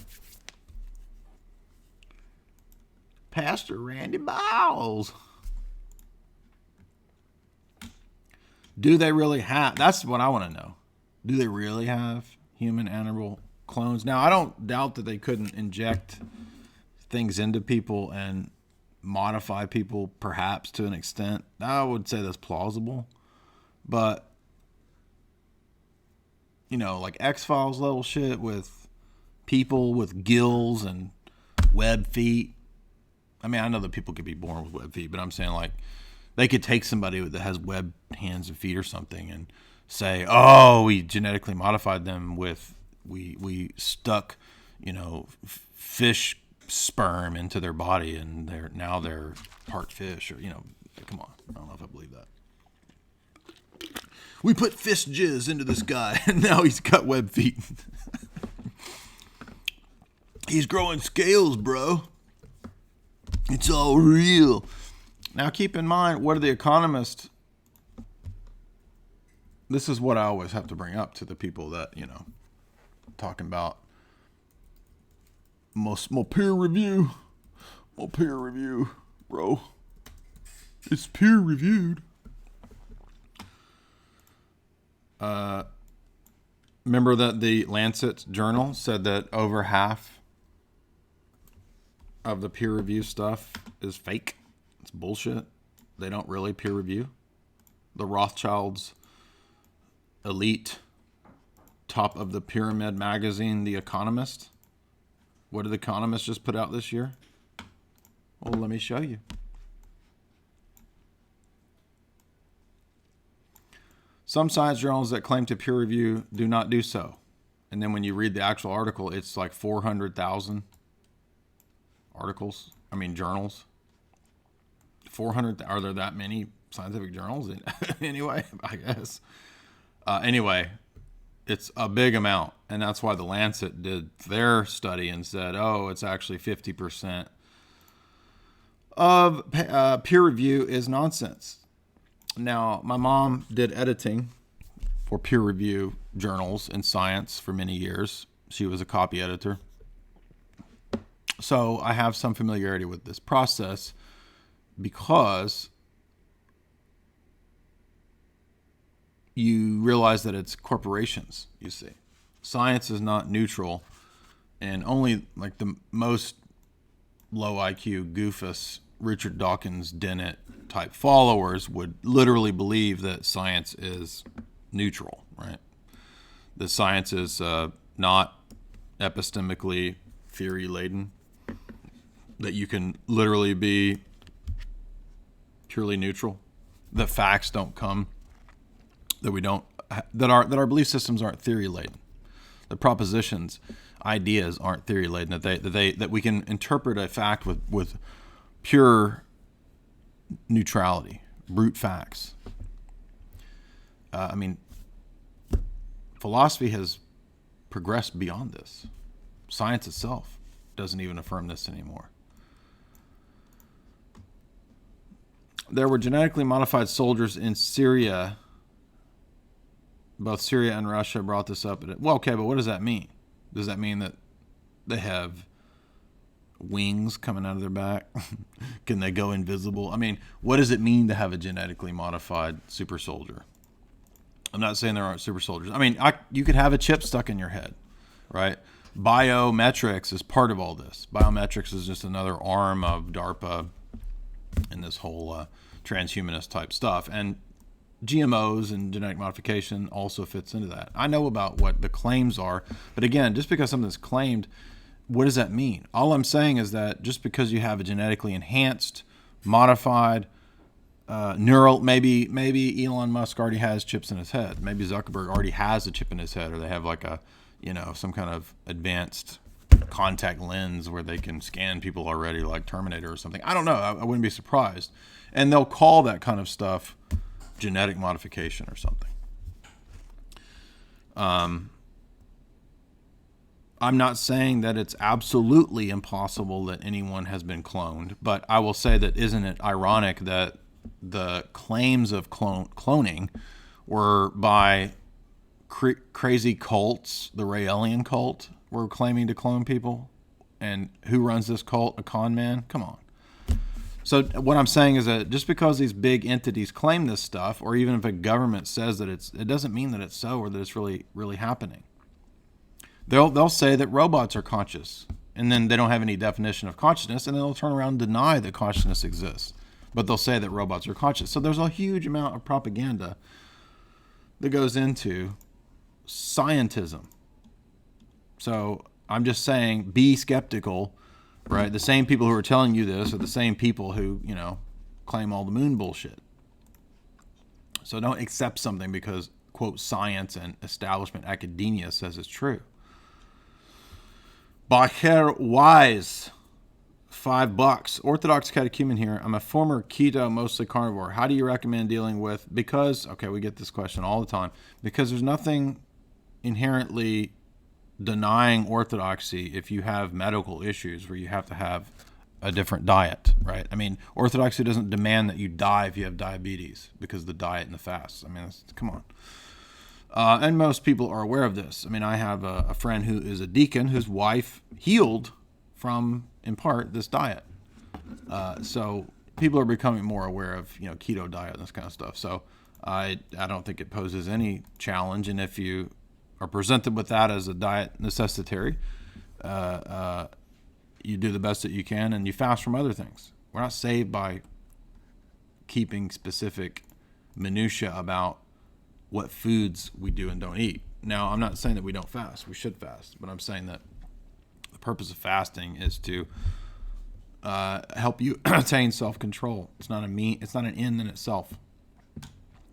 Pastor Randy Bowles. Do they really have? That's what I want to know. Do they really have human animal clones? Now, I don't doubt that they couldn't inject things into people and modify people, perhaps to an extent. I would say that's plausible, but you know, like X-Files level shit with people with gills and web feet. I mean, I know that people could be born with web feet, but I'm saying like they could take somebody that has web hands and feet or something and say, oh, we genetically modified them with, we stuck, you know, fish sperm into their body and they're part fish, or, you know, come on. I don't know if I believe that. We put fish jizz into this guy and now he's got web feet. He's growing scales, bro. It's all real. Now keep in mind, what are the economists? This is what I always have to bring up to the people that, you know, talking about more peer review. More peer review, bro. It's peer reviewed. Remember that the Lancet journal said that over half of the peer review stuff is fake. It's bullshit. They don't really peer review. The Rothschilds' elite top of the pyramid magazine, The Economist. What did The Economist just put out this year? Well, let me show you. Some science journals that claim to peer review do not do so. And then when you read the actual article, it's like 400,000 journals. 400, are there that many scientific journals? Anyway, I guess. Anyway, it's a big amount. And that's why the Lancet did their study and said, oh, it's actually 50% of peer review is nonsense. Now, my mom did editing for peer review journals in science for many years. She was a copy editor. So I have some familiarity with this process because you realize that it's corporations, you see. Science is not neutral, and only like the most low IQ goofus Richard Dawkins Dennett type followers would literally believe that science is neutral, right? That science is not epistemically theory laden, that you can literally be purely neutral, that facts don't come, that our belief systems aren't theory laden, that propositions, ideas aren't theory laden, that we can interpret a fact with pure neutrality, brute facts. I mean, philosophy has progressed beyond this. Science itself doesn't even affirm this anymore. There were genetically modified soldiers in Syria. Both Syria and Russia brought this up. Well, okay, but what does that mean? Does that mean that they have wings coming out of their back? Can they go invisible? I mean, what does it mean to have a genetically modified super soldier? I'm not saying there aren't super soldiers. I mean, you could have a chip stuck in your head, right? Biometrics is part of all this. Biometrics is just another arm of DARPA and this whole transhumanist type stuff. And GMOs and genetic modification also fits into that. I know about what the claims are, but again, just because something's claimed, what does that mean? All I'm saying is that just because you have a genetically enhanced, modified, neural, maybe Elon Musk already has chips in his head. Maybe Zuckerberg already has a chip in his head, or they have like a, some kind of advanced contact lens where they can scan people already, like Terminator or something. I don't know. I wouldn't be surprised. And they'll call that kind of stuff genetic modification or something. I'm not saying that it's absolutely impossible that anyone has been cloned, but I will say that isn't it ironic that the claims of cloning were by crazy cults, the Raelian cult were claiming to clone people, and who runs this cult? A con man? Come on. So what I'm saying is that just because these big entities claim this stuff, or even if a government says that it doesn't mean that it's so, or that it's really, really happening. They'll say that robots are conscious, and then they don't have any definition of consciousness, and then they'll turn around and deny that consciousness exists. But they'll say that robots are conscious. So there's a huge amount of propaganda that goes into scientism. So I'm just saying, be skeptical, right? The same people who are telling you this are the same people who, claim all the moon bullshit. So don't accept something because, quote, science and establishment academia says it's true. Bacher Wise, $5. Orthodox catechumen here. I'm a former keto, mostly carnivore. How do you recommend dealing with? Okay, we get this question all the time. Because there's nothing inherently denying orthodoxy if you have medical issues where you have to have a different diet, right? I mean, orthodoxy doesn't demand that you die if you have diabetes because of the diet and the fast. I mean, come on. And most people are aware of this. I mean, I have a friend who is a deacon whose wife healed from, in part, this diet. So people are becoming more aware of, keto diet and this kind of stuff. So I don't think it poses any challenge. And if you are presented with that as a diet necessitary, you do the best that you can and you fast from other things. We're not saved by keeping specific minutia about what foods we do and don't eat. Now, I'm not saying that we don't fast. We should fast. But I'm saying that the purpose of fasting is to help you attain self-control. It's not an end in itself.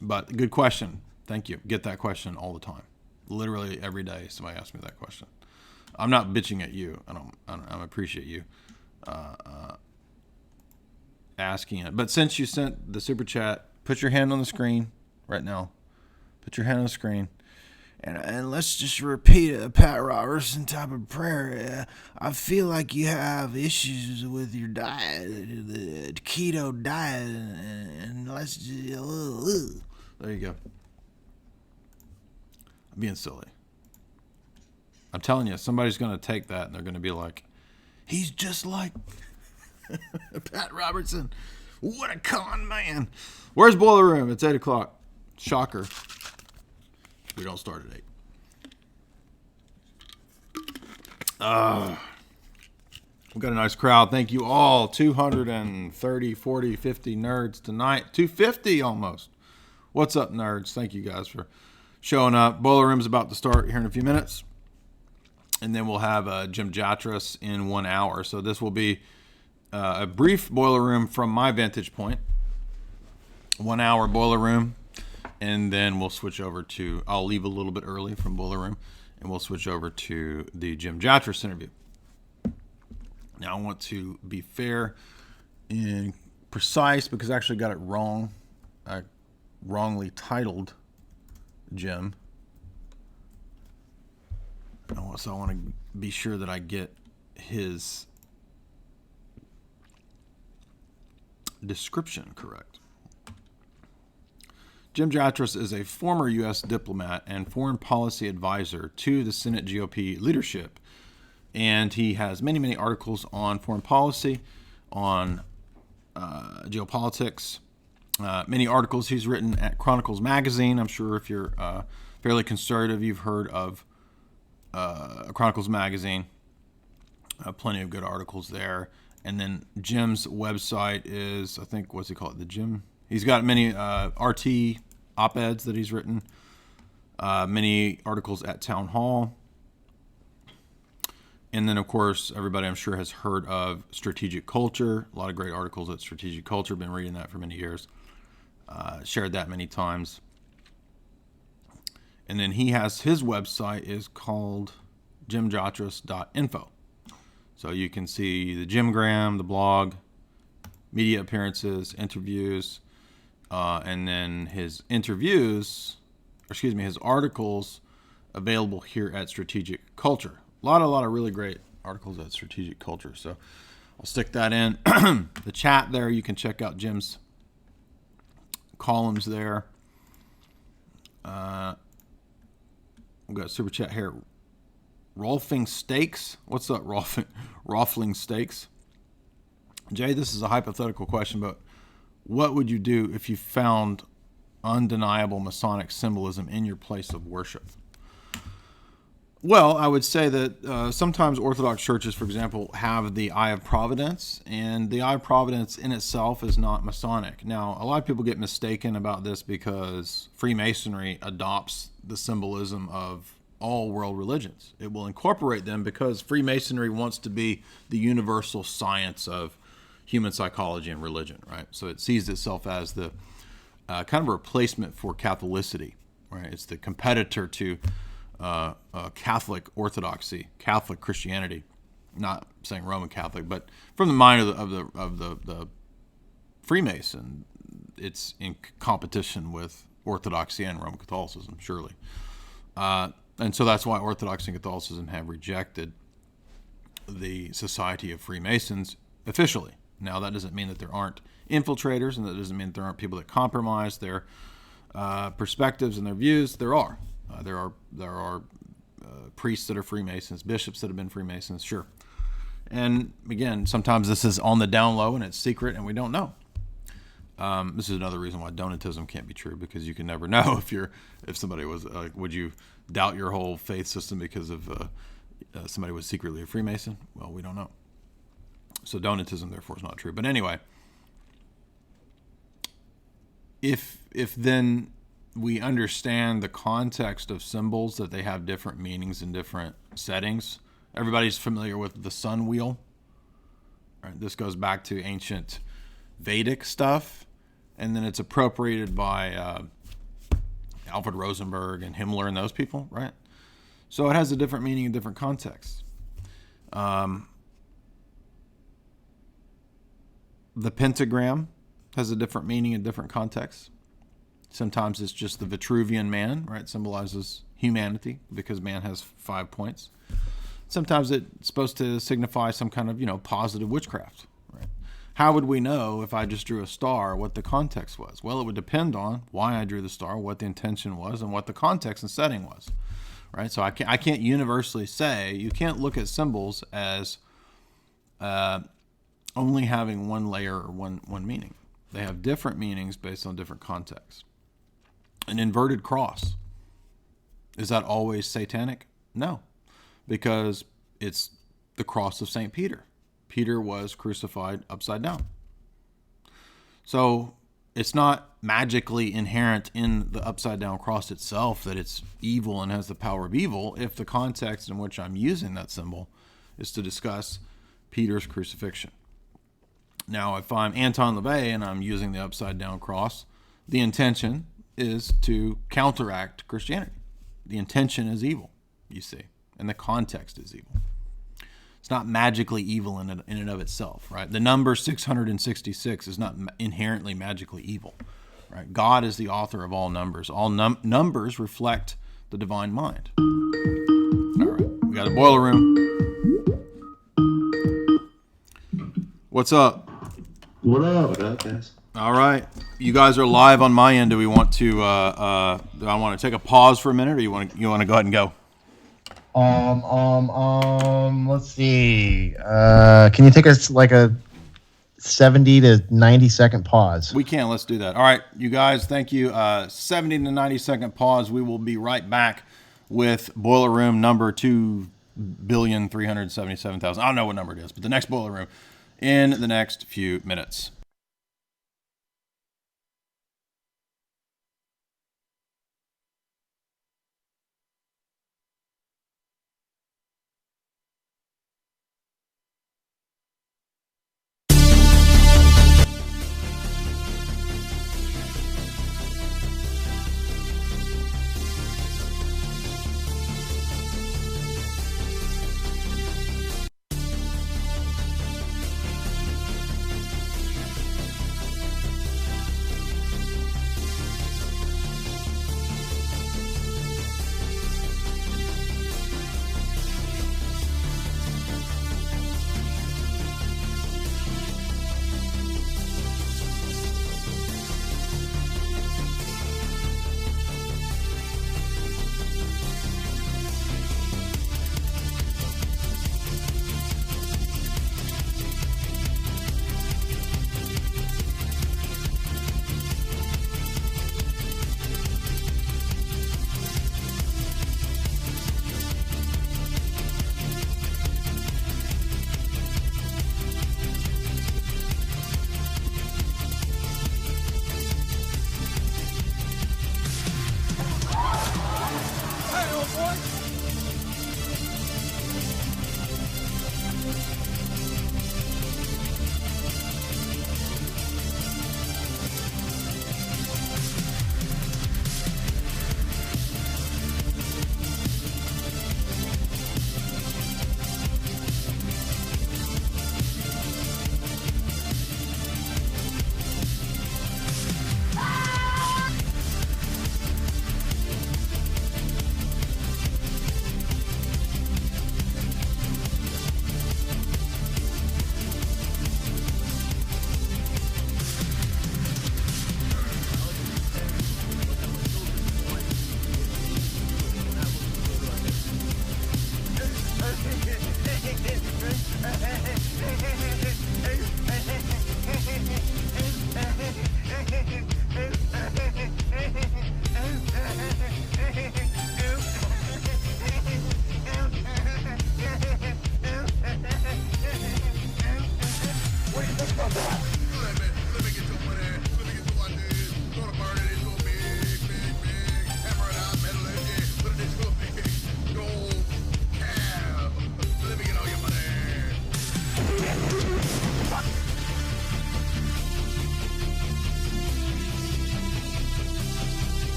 But good question. Thank you. Get that question all the time. Literally every day somebody asks me that question. I'm not bitching at you. I appreciate you asking it. But since you sent the super chat, put your hand on the screen right now. Put your hand on the screen. And let's just repeat a Pat Robertson type of prayer. I feel like you have issues with your diet, the keto diet, and let's just... There you go. I'm being silly. I'm telling you, somebody's going to take that and they're going to be like, he's just like Pat Robertson. What a con man. Where's Boiler Room? It's 8 o'clock. Shocker. We don't start at 8. We got a nice crowd. Thank you all. 230, 40, 50 nerds tonight. 250 almost. What's up, nerds? Thank you guys for showing up. Boiler Room's about to start here in a few minutes. And then we'll have Jim Jatras in 1 hour. So this will be a brief Boiler Room from my vantage point. 1 hour Boiler Room. And then we'll switch over to, I'll leave a little bit early from Boiler Room, and we'll switch over to the Jim Jatras interview. Now, I want to be fair and precise because I actually got it wrong. I wrongly titled Jim. So I want to be sure that I get his description correct. Jim Jatras is a former U.S. diplomat and foreign policy advisor to the Senate GOP leadership And he has many, many articles on foreign policy, on geopolitics, many articles he's written at Chronicles Magazine. I'm sure if you're fairly conservative, you've heard of Chronicles Magazine. Plenty of good articles there. And then Jim's website is, I think, what's he call it? The Jim. He's got many RT op-eds that he's written, many articles at Town Hall. And then, of course, everybody I'm sure has heard of Strategic Culture. A lot of great articles at Strategic Culture. Been reading that for many years. Shared that many times. And then he has his website is called jimjotras.info. So you can see the Jimgram, the blog, media appearances, interviews, and then his his articles available here at Strategic Culture. A lot of really great articles at Strategic Culture. So I'll stick that in the chat there. You can check out Jim's columns there. We've got a super chat here. Rolfing Steaks. What's up, Rolfing Steaks? Jay, this is a hypothetical question, but what would you do if you found undeniable Masonic symbolism in your place of worship? Well, I would say that sometimes Orthodox churches, for example, have the Eye of Providence, and the Eye of Providence in itself is not Masonic. Now, a lot of people get mistaken about this because Freemasonry adopts the symbolism of all world religions. It will incorporate them because Freemasonry wants to be the universal science of human psychology and religion, right? So it sees itself as the kind of a replacement for Catholicity, right? It's the competitor to Catholic Orthodoxy, Catholic Christianity. Not saying Roman Catholic, but from the mind of the Freemason, it's in competition with Orthodoxy and Roman Catholicism, surely. And so that's why Orthodoxy and Catholicism have rejected the Society of Freemasons officially. Now, that doesn't mean that there aren't infiltrators, and that doesn't mean that there aren't people that compromise their perspectives and their views. There are. There are priests that are Freemasons, bishops that have been Freemasons, sure. And again, sometimes this is on the down low and it's secret and we don't know. This is another reason why donatism can't be true, because you can never know if somebody was would you doubt your whole faith system because of somebody was secretly a Freemason? Well, we don't know. So donatism therefore is not true. But anyway, if then we understand the context of symbols, that they have different meanings in different settings. Everybody's familiar with the sun wheel. Right? This goes back to ancient Vedic stuff, and then it's appropriated by Alfred Rosenberg and Himmler and those people, right? So it has a different meaning in different contexts. The pentagram has a different meaning in different contexts. Sometimes it's just the Vitruvian man, right? Symbolizes humanity because man has 5 points. Sometimes it's supposed to signify some kind of, positive witchcraft, right? How would we know if I just drew a star what the context was? Well, it would depend on why I drew the star, what the intention was, and what the context and setting was, right? So I can't universally say, you can't look at symbols as only having one layer or one meaning. They have different meanings based on different contexts. An inverted cross, is that always satanic? No, because it's the cross of St. Peter. Peter was crucified upside down. So it's not magically inherent in the upside down cross itself that it's evil and has the power of evil, if the context in which I'm using that symbol is to discuss Peter's crucifixion. Now, if I'm Anton LaVey and I'm using the upside down cross, the intention is to counteract Christianity. The intention is evil, you see, and the context is evil. It's not magically evil in and of itself, right? The number 666 is not inherently magically evil, right? God is the author of all numbers. All numbers reflect the divine mind. All right, we got a boiler room. What's up? What up, guys? All right, you guys are live on my end. Do we want to? Do I want to take a pause for a minute, or you want to go ahead and go? Let's see. Can you take us like a 70 to 90 second pause? We can. Let's do that. All right, you guys, thank you. 70 to 90 second pause. We will be right back with Boiler Room number 2,377,000. I don't know what number it is, but the next Boiler Room in the next few minutes.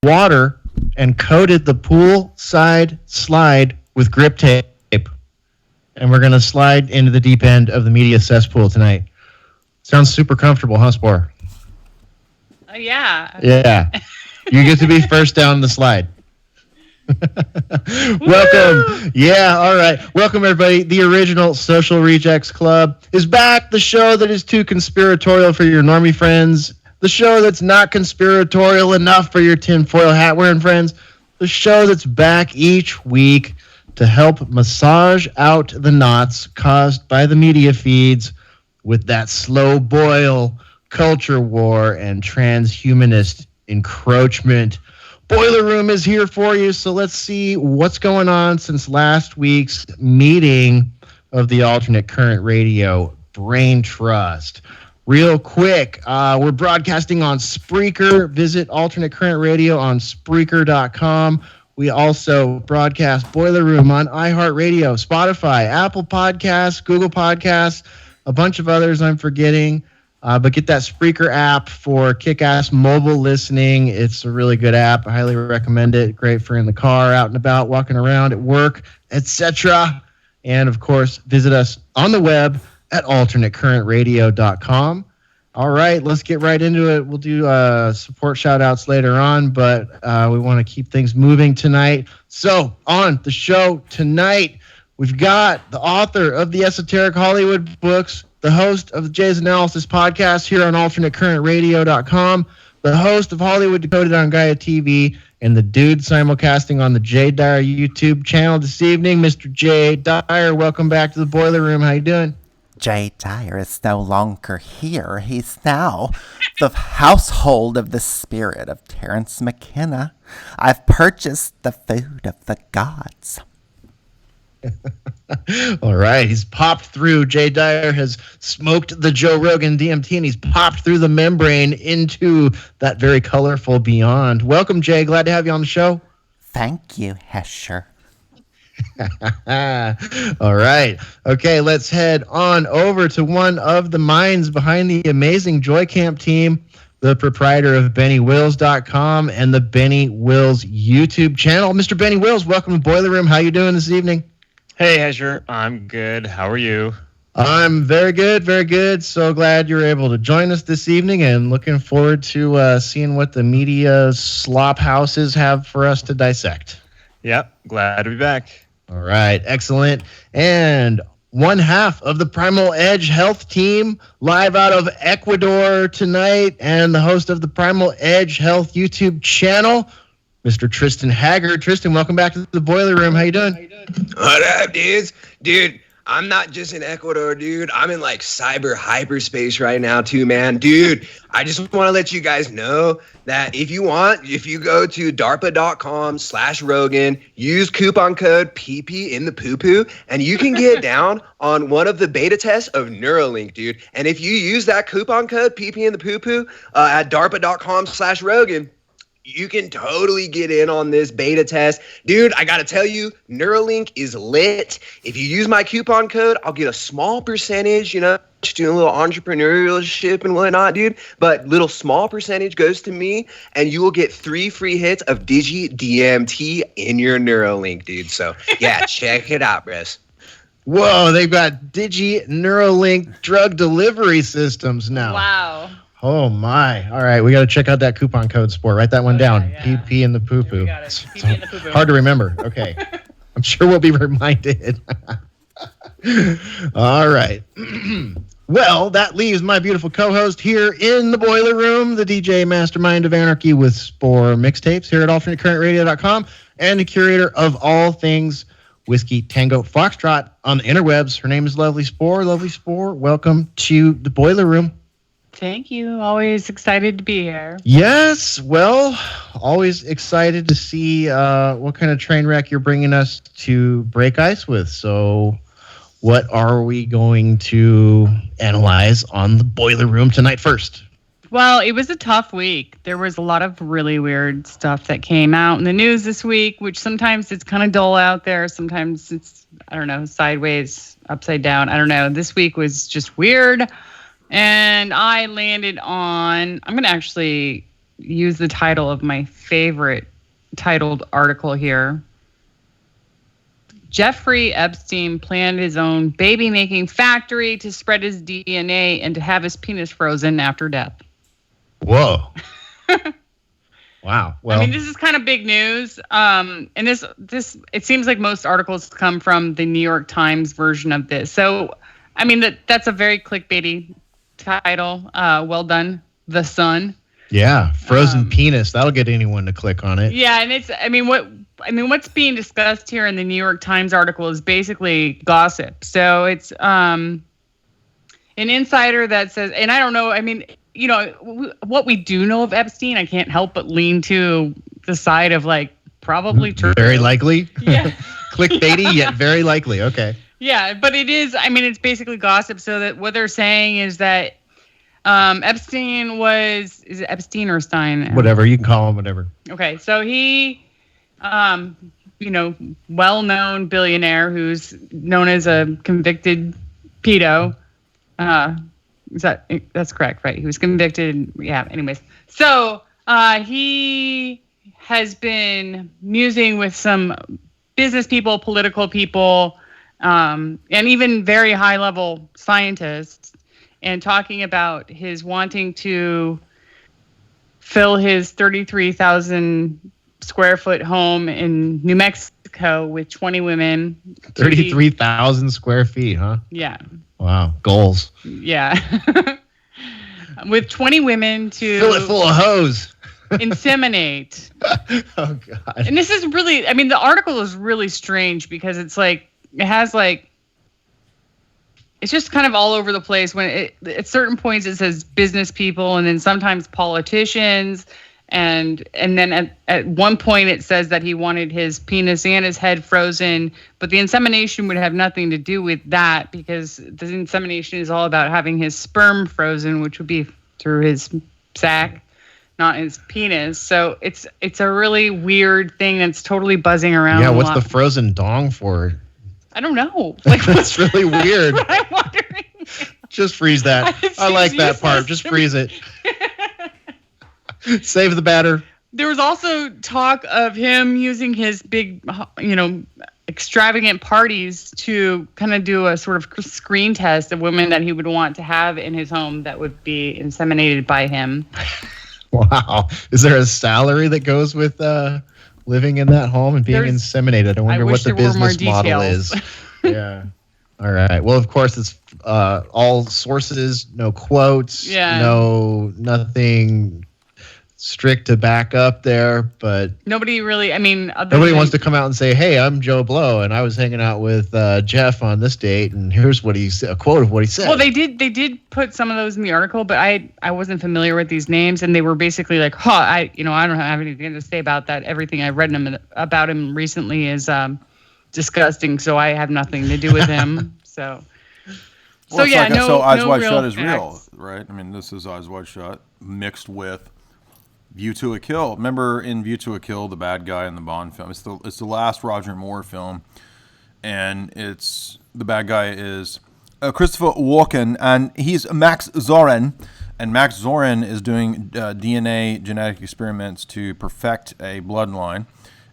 Water and coated the pool side slide with grip tape. And we're going to slide into the deep end of the media cesspool tonight. Sounds super comfortable, huh, Spore? Oh, yeah. Yeah. You get to be first down the slide. Welcome. Yeah, all right. Welcome, everybody. The original Social Rejects Club is back. The show that is too conspiratorial for your normie friends. The show that's not conspiratorial enough for your tinfoil hat wearing friends. The show that's back each week to help massage out the knots caused by the media feeds with that slow boil, culture war, and transhumanist encroachment. Boiler Room is here for you, so let's see what's going on since last week's meeting of the Alternate Current Radio Brain Trust. Real quick, we're broadcasting on Spreaker. Visit Alternate Current Radio on Spreaker.com. We also broadcast Boiler Room on iHeartRadio, Spotify, Apple Podcasts, Google Podcasts, a bunch of others I'm forgetting. But get that Spreaker app for kick-ass mobile listening. It's a really good app. I highly recommend it. Great for in the car, out and about, walking around, at work, etc. And, of course, visit us on the web at alternatecurrentradio.com. All right, let's get right into it. We'll do support shout outs later on, but we want to keep things moving tonight. So, on the show tonight, we've got the author of the Esoteric Hollywood books, the host of the Jay's Analysis podcast here on alternatecurrentradio.com, the host of Hollywood Decoded on Gaia TV, and the dude simulcasting on the Jay Dyer YouTube channel this evening, Mr. Jay Dyer. Welcome back to the Boiler Room. How you doing? Jay Dyer is no longer here. He's now the household of the spirit of Terence McKenna. I've purchased the food of the gods. All right, he's popped through. Jay Dyer has smoked the Joe Rogan DMT, and he's popped through the membrane into that very colorful beyond. Welcome, Jay. Glad to have you on the show. Thank you, Hesher. All right. Okay, let's head on over to one of the minds behind the amazing Joy Camp team, the proprietor of BennyWills.com and the Benny Wills YouTube channel. Mr. Benny Wills, welcome to Boiler Room. How you doing this evening? Hey, Azure. I'm good. How are you? I'm very good, very good. So glad you're able to join us this evening and looking forward to seeing what the media slop houses have for us to dissect. Yep. Glad to be back. All right, excellent. And one half of the Primal Edge Health team live out of Ecuador tonight, and the host of the Primal Edge Health YouTube channel, Mr. Tristan Haggard. Tristan, welcome back to the Boiler Room. How you doing? What up, dudes? Dude, I'm not just in Ecuador, dude. I'm in like cyber hyperspace right now too, man. Dude, I just want to let you guys know that if you go to darpa.com/Rogan, use coupon code PP in the poo-poo, and you can get down on one of the beta tests of Neuralink, dude. And if you use that coupon code PP in the poo-poo at darpa.com/Rogan, you can totally get in on this beta test. Dude, I got to tell you, Neuralink is lit. If you use my coupon code, I'll get a small percentage, just doing a little entrepreneurship and whatnot, dude. But little small percentage goes to me, and you will get 3 free hits of Digi DMT in your Neuralink, dude. So, yeah, check it out, bros. Whoa, they've got Digi Neuralink drug delivery systems now. Wow. Oh, my. All right, we got to check out that coupon code sport. Write that one down. Yeah. PP in the poo-poo. PP in the poo-poo. Hard to remember. Okay. I'm sure we'll be reminded. All right. Well, that leaves my beautiful co-host here in the Boiler Room, the DJ Mastermind of Anarchy with Spore Mixtapes here at alternatecurrentradio.com, and the curator of all things Whiskey Tango Foxtrot on the interwebs. Her name is Lovely Spore. Lovely Spore, welcome to the Boiler Room. Thank you. Always excited to be here. Yes, well, always excited to see what kind of train wreck you're bringing us to break ice with. So what are we going to analyze on the Boiler Room tonight first? Well, it was a tough week. There was a lot of really weird stuff that came out in the news this week, which sometimes it's kind of dull out there. Sometimes it's, I don't know, sideways, upside down. I don't know. This week was just weird. And I landed on, I'm going to actually use the title of my favorite titled article here. Jeffery Epstein planned his own baby-making factory to spread his DNA and to have his penis frozen after death. Whoa. Wow. Well, I mean, this is kind of big news. And this it seems like most articles come from the New York Times version of this. So, I mean, that's a very clickbaity title. Well done, The Sun. yeah, frozen penis. That'll get anyone to click on it. Yeah, and what's being discussed here in the New York Times article is basically gossip. So it's an insider that says, and I don't know, I mean, what we do know of Epstein, I can't help but lean to the side of like probably true. Very likely. Yeah. Clickbaity, yet very likely. Okay. Yeah, but it is, I mean, it's basically gossip. So that what they're saying is that Epstein is it Epstein or Stein? Whatever, you can call him whatever. Okay, so he, well-known billionaire who's known as a convicted pedo. That's correct, right? He was convicted. Yeah, anyways. So he has been musing with some business people, political people, and even very high-level scientists. and talking about his wanting to fill his 33,000 square foot home in New Mexico with 20 women. 33,000 square feet, huh? Yeah. Wow. Goals. Yeah. With 20 women to Fill it full of hose. inseminate. Oh, God. And this is really, I mean, the article is really strange because it's like, it has like, it's just kind of all over the place. When at certain points it says business people, and then sometimes politicians, and then at one point it says that he wanted his penis and his head frozen, but the insemination would have nothing to do with that because the insemination is all about having his sperm frozen, which would be through his sac, not his penis. So it's a really weird thing that's totally buzzing around. Yeah, what's the frozen dong for? I don't know. Like, that's really weird. I'm wondering. Just freeze that. I like that part. Just freeze it. Save the batter. There was also talk of him using his big, extravagant parties to kind of do a sort of screen test of women that he would want to have in his home that would be inseminated by him. Wow. Is there a salary that goes with living in that home and being inseminated? I wonder what the business model is. Yeah. All right. Well, of course, it's all sources, no quotes, nothing strict to back up there, but nobody really, I mean, nobody wants to come out and say, hey, I'm Joe Blow and I was hanging out with Jeff on this date and here's what a quote of what he said. Well, they did put some of those in the article, but I wasn't familiar with these names, and they were basically like, I don't have anything to say about that. Everything I've read about him recently is disgusting, so I have nothing to do with him. So Eyes Wide Shut is real, right? I mean, this is Eyes Wide Shut mixed with View to a Kill. Remember in View to a Kill, the bad guy in the Bond film? It's the last Roger Moore film, and the bad guy is Christopher Walken, and he's Max Zorin, and Max Zorin is doing DNA genetic experiments to perfect a bloodline,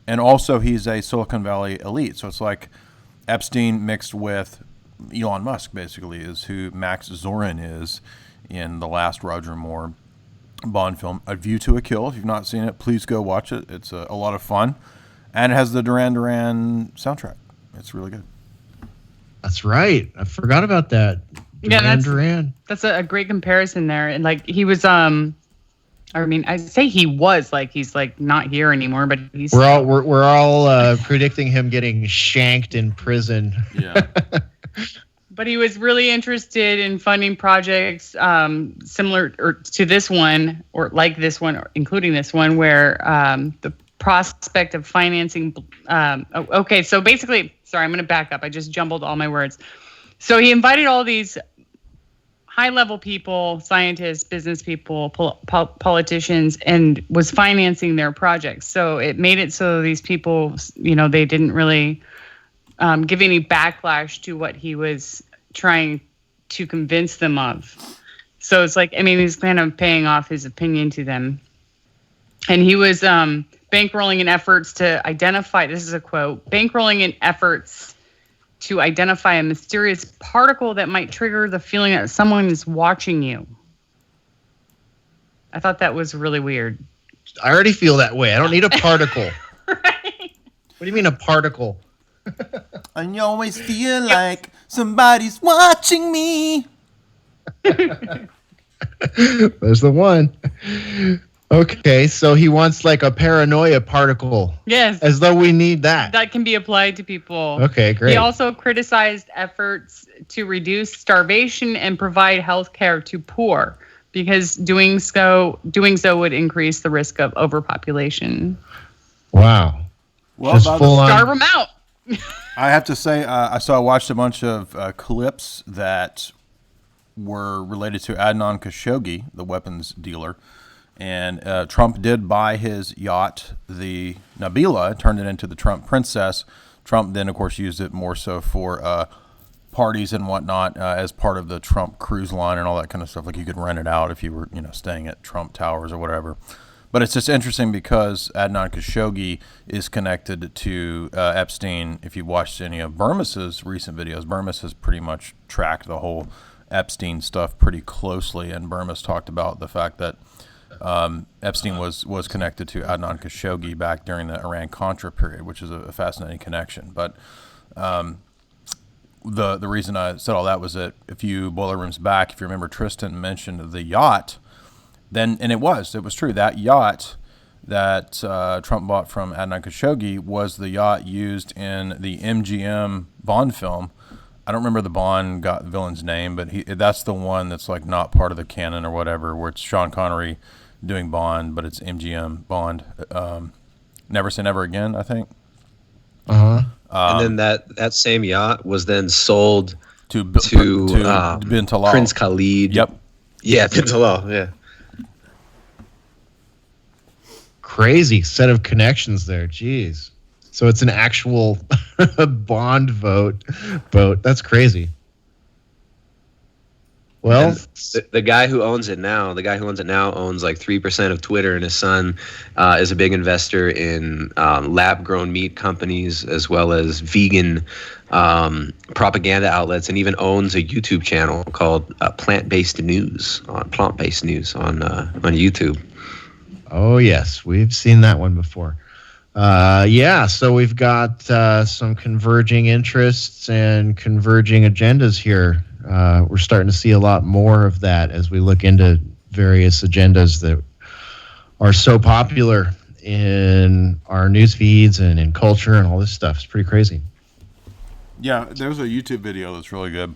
and also he's a Silicon Valley elite. So it's like Epstein mixed with Elon Musk, basically, is who Max Zorin is in the last Roger Moore Bond film, A View to a Kill. If you've not seen it, please go watch it. It's a lot of fun, and it has the Duran Duran soundtrack. It's really good. That's right. I forgot about that. Duran. That's a great comparison there. And like he was, I mean, I say he was like he's like not here anymore, but he's. We're all predicting him getting shanked in prison. Yeah. But he was really interested in funding projects similar to this one, or like this one, or including this one, where the prospect of financing. Okay, so basically, sorry, I'm going to back up. I just jumbled all my words. So he invited all these high-level people, scientists, business people, politicians, and was financing their projects. So it made it so these people, they didn't really give any backlash to what he was trying to convince them of. So it's like, I mean, he's kind of paying off his opinion to them. And he was bankrolling in efforts to identify, this is a quote, bankrolling in efforts to identify a mysterious particle that might trigger the feeling that someone is watching you. I thought that was really weird. I already feel that way. I don't need a particle. Right? What do you mean a particle? I always feel like somebody's watching me. There's the one. Okay, so he wants like a paranoia particle. Yes. As though we need that. That can be applied to people. Okay, great. He also criticized efforts to reduce starvation and provide health care to poor, because doing so would increase the risk of overpopulation. Wow. Well, just full on. Starve them out. I have to say, I watched a bunch of clips that were related to Adnan Khashoggi, the weapons dealer, and Trump did buy his yacht, the Nabila, turned it into the Trump Princess. Trump then, of course, used it more so for parties and whatnot as part of the Trump cruise line and all that kind of stuff. Like you could rent it out if you were, staying at Trump Towers or whatever. But it's just interesting because Adnan Khashoggi is connected to Epstein. If you watched any of Burmes's recent videos, Burmes has pretty much tracked the whole Epstein stuff pretty closely, and Burma's talked about the fact that Epstein was connected to Adnan Khashoggi back during the Iran-Contra period, which is a fascinating connection. But the reason I said all that was that if you boiler rooms back, if you remember, Tristan mentioned the yacht, then, and it was true, that yacht that Trump bought from Adnan Khashoggi was the yacht used in the MGM Bond film. I don't remember the Bond villain's name, but that's the one that's like not part of the canon or whatever, where it's Sean Connery doing Bond, but it's MGM Bond. Never Say Never Again, I think. And then that same yacht was then sold to Bin Talal. Prince Khalid. Yep. Yeah, Bin Talal. Yeah. Crazy set of connections there. Jeez. So it's an actual bond vote. That's crazy. Well, the guy who owns it now owns like 3% of Twitter, and his son is a big investor in lab-grown meat companies as well as vegan propaganda outlets, and even owns a YouTube channel called Plant-Based News on YouTube. Oh yes, we've seen that one before. So we've got some converging interests and converging agendas here. We're starting to see a lot more of that as we look into various agendas that are so popular in our news feeds and in culture and all this stuff. It's pretty crazy. Yeah, there's a YouTube video that's really good.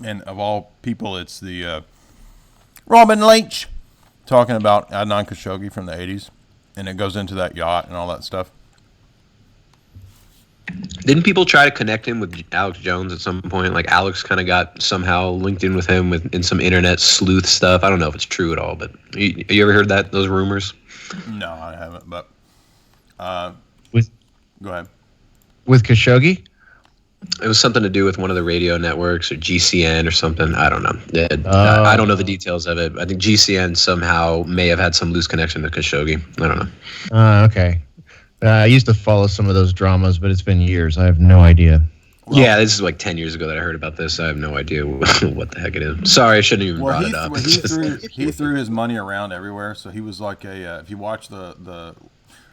And of all people, it's the Robin Leach talking about Adnan Khashoggi from the 80s. And it goes into that yacht and all that stuff. Didn't people try to connect him with Alex Jones at some point? Like Alex kind of got somehow linked in with him in some internet sleuth stuff. I don't know if it's true at all, but you ever heard those rumors? No, I haven't. But go ahead. With Khashoggi? It was something to do with one of the radio networks or GCN or something. I don't know. I don't know the details of it. I think GCN somehow may have had some loose connection to Khashoggi. I don't know. Okay. I used to follow some of those dramas, but it's been years. I have no idea. Well, yeah, this is like 10 years ago that I heard about this. I have no idea what the heck it is. Sorry, I shouldn't even brought it up. He threw his money around everywhere. So he was like if you watch the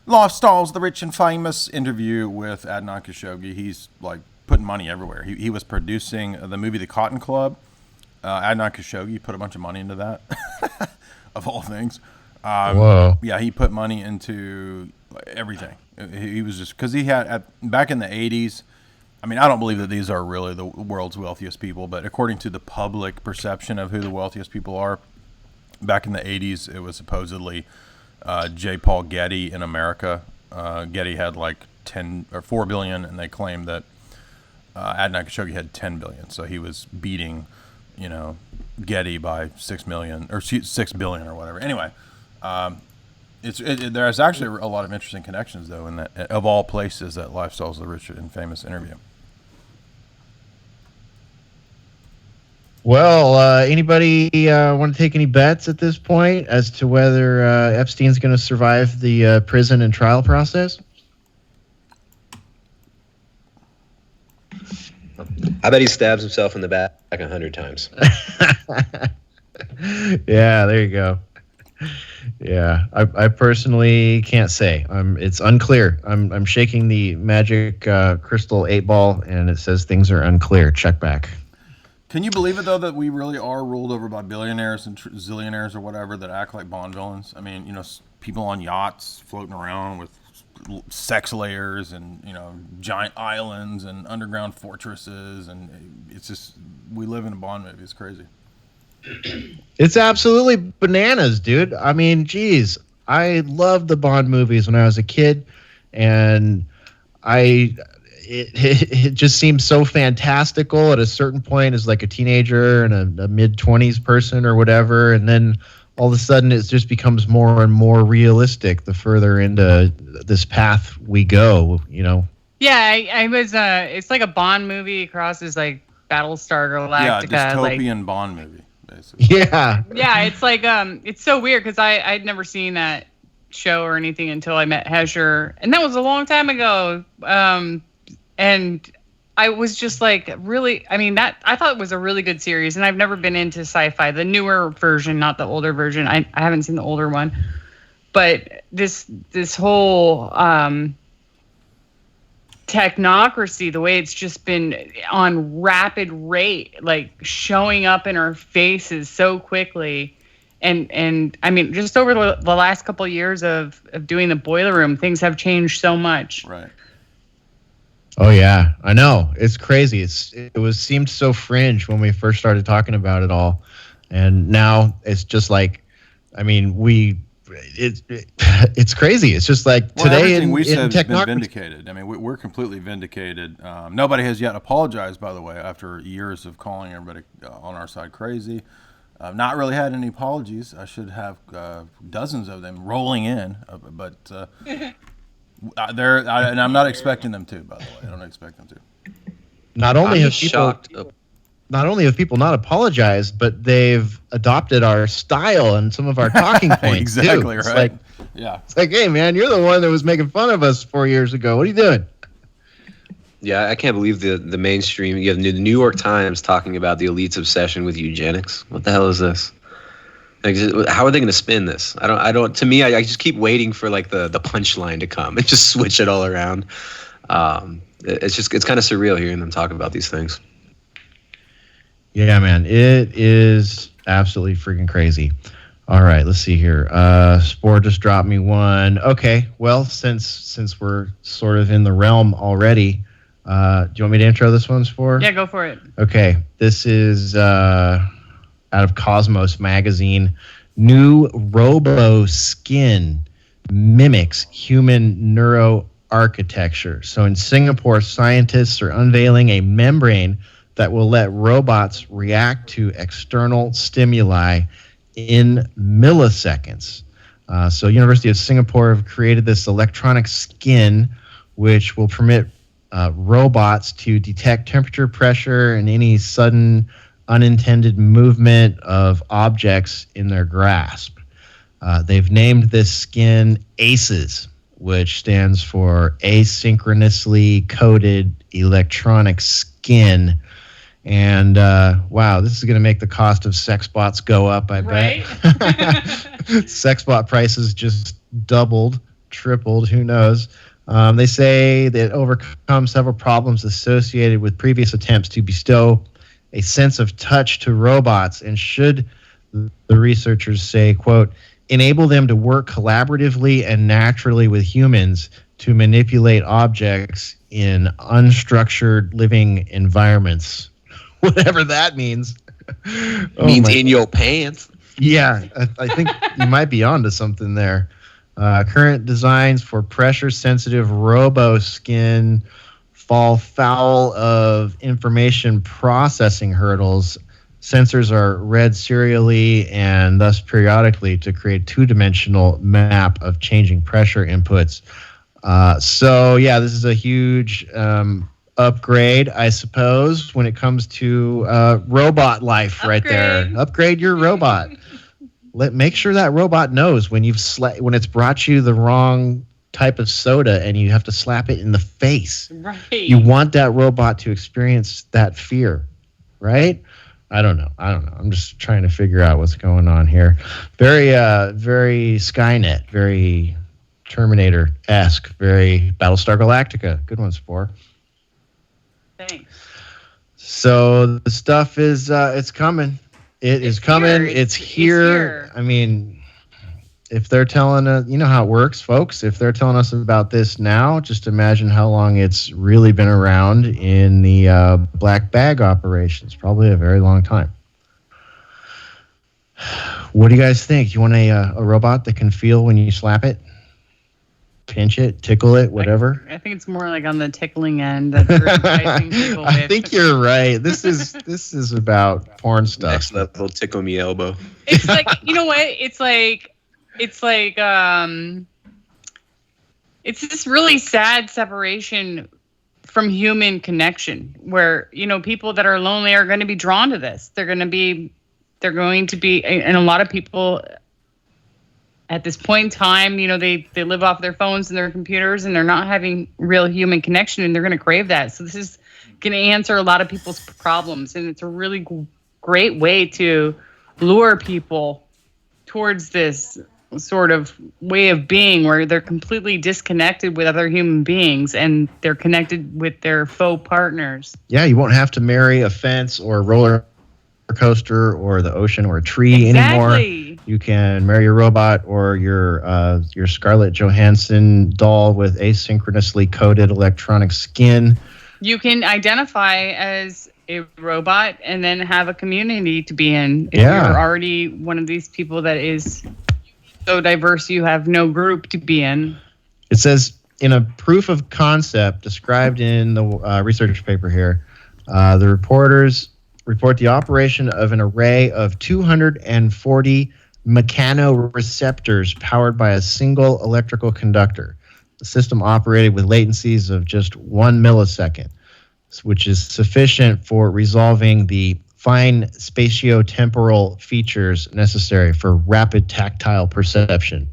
Lifestyles, the Rich and Famous interview with Adnan Khashoggi, he's like putting money everywhere. He was producing the movie The Cotton Club. Adnan Khashoggi put a bunch of money into that, of all things. Whoa. Yeah, he put money into everything. He was just, because he had, back in the 80s, I mean, I don't believe that these are really the world's wealthiest people, but according to the public perception of who the wealthiest people are, back in the 80s, it was supposedly J. Paul Getty in America. Getty had like 10 or 4 billion, and they claimed that Adnan Khashoggi had 10 billion. So he was beating, Getty by 6 million or 6 billion or whatever. Anyway, there's actually a lot of interesting connections, though, in that, of all places, that Lifestyles, the Rich and Famous interview. Well, anybody want to take any bets at this point as to whether Epstein's going to survive the prison and trial process? I bet he stabs himself in the back 100 times. Yeah, there you go. Yeah, I personally can't say. It's unclear. I'm shaking the magic crystal 8-ball, and it says things are unclear. Check back. Can you believe it, though, that we really are ruled over by billionaires and zillionaires or whatever that act like Bond villains? I mean, people on yachts floating around with sex layers and, giant islands and underground fortresses. And it's just, we live in a Bond movie. It's crazy. It's absolutely bananas, dude. I mean, geez, I loved the Bond movies when I was a kid, and it just seems so fantastical at a certain point as like a teenager and a mid-20s person or whatever, and then all of a sudden it just becomes more and more realistic the further into this path we go, Yeah, I was. It's like a Bond movie crosses like Battlestar Galactica. Yeah, dystopian like, Bond movie, basically. Yeah. Yeah, it's like it's so weird because I'd never seen that show or anything until I met Hesher, and that was a long time ago. And I was just like really, I mean, that I thought it was a really good series, and I've never been into sci-fi, the newer version, not the older version. I haven't seen the older one, but this whole technocracy, the way it's just been on rapid rate, like showing up in our faces so quickly. And I mean, just over the last couple of years of doing the Boiler Room, things have changed so much. Right. Oh yeah, I know. It's crazy. It seemed so fringe when we first started talking about it all, and now it's just like, I mean, it's crazy. It's just like today everything we said has been technocracy. vindicated. I mean, we're completely vindicated. Nobody has yet apologized, by the way, after years of calling everybody on our side crazy. I've not really had any apologies. I should have dozens of them rolling in, but. And I'm not expecting them to. By the way, I don't expect them to. Not only I'm have people not apologized, but they've adopted our style and some of our talking points. Exactly too. It's right. like, yeah. It's like, hey man, you're the one that was making fun of us 4 years ago. What are you doing? Yeah, I can't believe the mainstream. You have the New York Times talking about the elite's obsession with eugenics. What the hell is this? Like, how are they going to spin this? I don't. To me, I just keep waiting for like the punchline to come and just switch it all around. It's kind of surreal hearing them talk about these things. Yeah, man, it is absolutely freaking crazy. All right, let's see here. Spore just dropped me one. Okay, well, since we're sort of in the realm already, do you want me to intro this one, Spore? Yeah, go for it. Okay, this is out of Cosmos magazine. New robo skin mimics human neuroarchitecture. So in Singapore, scientists are unveiling a membrane that will let robots react to external stimuli in milliseconds. So University of Singapore have created this electronic skin which will permit robots to detect temperature, pressure, and any sudden unintended movement of objects in their grasp. They've named this skin ACEs, which stands for asynchronously coded electronic skin. And wow, this is going to make the cost of sex bots go up, I bet. Sex bot prices just doubled, tripled, who knows. They say that it overcomes several problems associated with previous attempts to bestow a sense of touch to robots, and should, the researchers say, quote, enable them to work collaboratively and naturally with humans to manipulate objects in unstructured living environments. Whatever that means. Means in your pants. Yeah, I think you might be onto something there. Current designs for pressure-sensitive robo skin fall foul of information processing hurdles. Sensors are read serially and thus periodically to create two-dimensional map of changing pressure inputs. So yeah, this is a huge upgrade, I suppose, when it comes to robot life. Right there. Upgrade your robot. Make sure that robot knows when when it's brought you the wrong type of soda and you have to slap it in the face. Right. You want that robot to experience that fear, right? I don't know. I'm just trying to figure out what's going on here. Very Skynet, very Terminator-esque, very Battlestar Galactica. Good one, Spore. Thanks. So the stuff is it's coming. It's coming. It's here. I mean, if they're telling us, you know how it works, folks. If they're telling us about this now, just imagine how long it's really been around in the black bag operations. Probably a very long time. What do you guys think? Do you want a robot that can feel when you slap it? Pinch it, tickle it, whatever. I think it's more like on the tickling end. That's enticing people I with. think you're right. This is about porn stuff. Next level, tickle me elbow. It's like, you know what? It's this really sad separation from human connection, where, you know, people that are lonely are going to be drawn to this. They're going to be, and a lot of people at this point in time, you know, they live off their phones and their computers, and they're not having real human connection, and they're going to crave that. So this is can answer a lot of people's problems, and it's a really great way to lure people towards this sort of way of being where they're completely disconnected with other human beings and they're connected with their faux partners. Yeah, you won't have to marry a fence or a roller coaster or the ocean or a tree anymore. You can marry your robot or your Scarlett Johansson doll with asynchronously coded electronic skin. You can identify as a robot and then have a community to be in. If you're already one of these people that is so diverse you have no group to be in. It says in a proof of concept described in the research paper here, the reporters report the operation of an array of 240 mechanoreceptors powered by a single electrical conductor. The system operated with latencies of just 1 millisecond, which is sufficient for resolving the fine spatiotemporal features necessary for rapid tactile perception.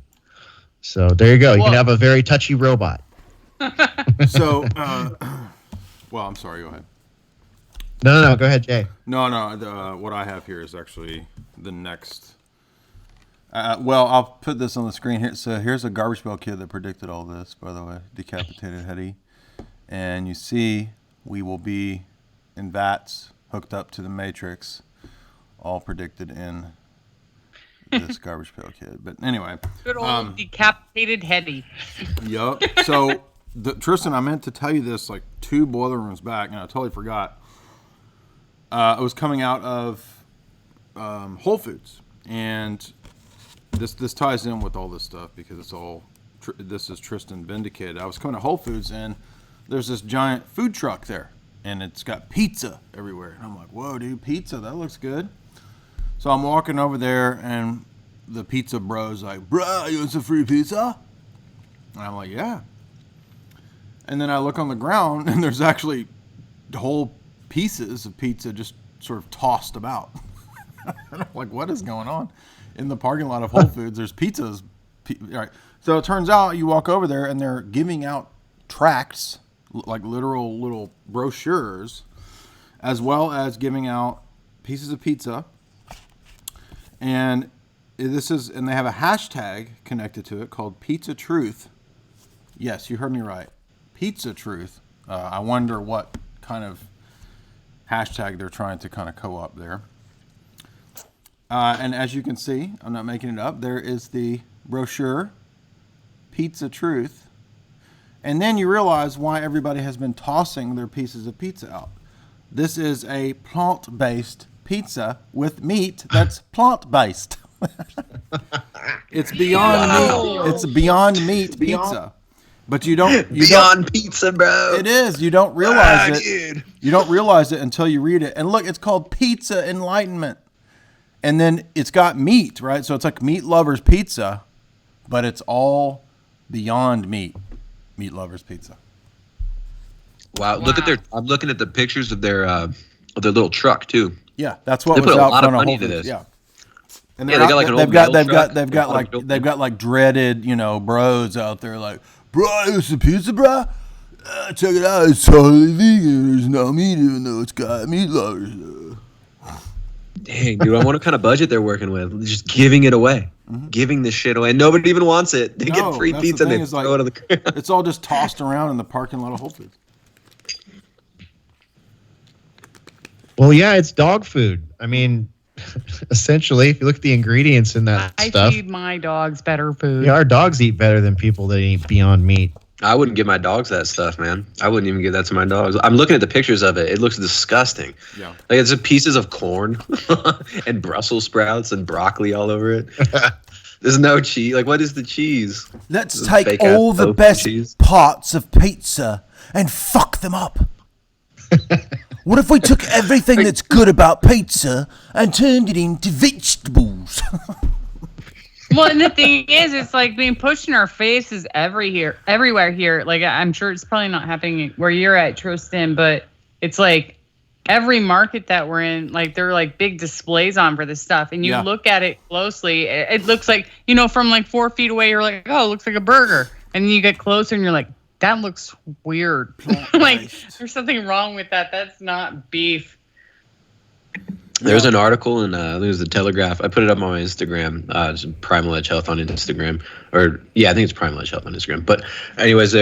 So there you go. You can have a very touchy robot. So, well, I'm sorry. Go ahead. No. Go ahead, Jay. No. What I have here is actually the next. Well, I'll put this on the screen here. So here's a garbage pail kid that predicted all this, by the way. Decapitated Hetty. And you see we will be in vats hooked up to the Matrix, all predicted in this garbage pail kid. But anyway. Good old decapitated Hetty. Yup. So, Tristan, I meant to tell you this like 2 boiler rooms back, and I totally forgot. It was coming out of Whole Foods, and this ties in with all this stuff because it's all this is Tristan vindicated. I was coming to Whole Foods, and there's this giant food truck there, and it's got pizza everywhere. And I'm like, whoa, dude, pizza, that looks good. So I'm walking over there, and the pizza bro's like, bro, you want some free pizza? And I'm like, yeah. And then I look on the ground, and there's actually whole pieces of pizza just sort of tossed about. And I'm like, what is going on? In the parking lot of Whole Foods, there's pizzas. All right. So it turns out you walk over there, and they're giving out tracts, like literal little brochures, as well as giving out pieces of pizza. And they have a hashtag connected to it called Pizza Truth. Yes, you heard me right. Pizza Truth. I wonder what kind of hashtag they're trying to kind of co-op there. And as you can see, I'm not making it up, there is the brochure, Pizza Truth. And then you realize why everybody has been tossing their pieces of pizza out. This is a plant-based pizza with meat that's plant-based. It's Beyond Meat. It's a Beyond Meat pizza. But you don't pizza, bro. It is. You don't realize it. Dude. You don't realize it until you read it. And look, it's called Pizza Enlightenment. And then it's got meat, right? So it's like Meat Lovers Pizza, but it's all Beyond Meat. Meat Lovers Pizza. Wow. I'm looking at the pictures of their little truck too. Yeah, that's what was out front of Whole Foods. Yeah. And they've got like dreaded, bros out there like, bro, it's a pizza, bro. Check it out, it's totally vegan. There's no meat, even though it's got meat lovers. Dang, dude, I wonder what kind of budget they're working with. Just giving it away. Giving this shit away. Nobody even wants it. They get free pizza and they throw it on the ground. It's all just tossed around in the parking lot of Whole Foods. Well, yeah, it's dog food. I mean, essentially, if you look at the ingredients in that stuff. I feed my dogs better food. Yeah, our dogs eat better than people that eat Beyond Meat. I wouldn't give my dogs that stuff, man. I wouldn't even give that to my dogs. I'm looking at the pictures of it. It looks disgusting. Yeah. Like it's pieces of corn and Brussels sprouts and broccoli all over it. There's no cheese. Like, what is the cheese? Let's take all the best parts of pizza and fuck them up. What if we took everything that's good about pizza and turned it into vegetables? Well, and the thing is, it's like being pushed in our faces everywhere here. Like, I'm sure it's probably not happening where you're at, Tristan, but it's like every market that we're in, like, there are like big displays on for this stuff. And you look at it closely, it looks like, from like 4 feet away, you're like, oh, it looks like a burger. And then you get closer and you're like, that looks weird. Like there's something wrong with that. That's not beef. There's an article in I think it was the Telegraph. I put it up on my Instagram. It's Primal Edge Health on Instagram, or yeah, I think it's Primal Edge Health on Instagram. But anyways,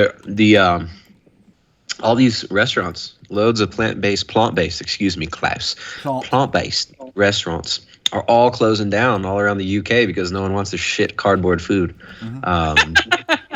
all these restaurants, loads of plant-based, excuse me, Klaus, plant-based restaurants are all closing down all around the UK because no one wants to shit cardboard food.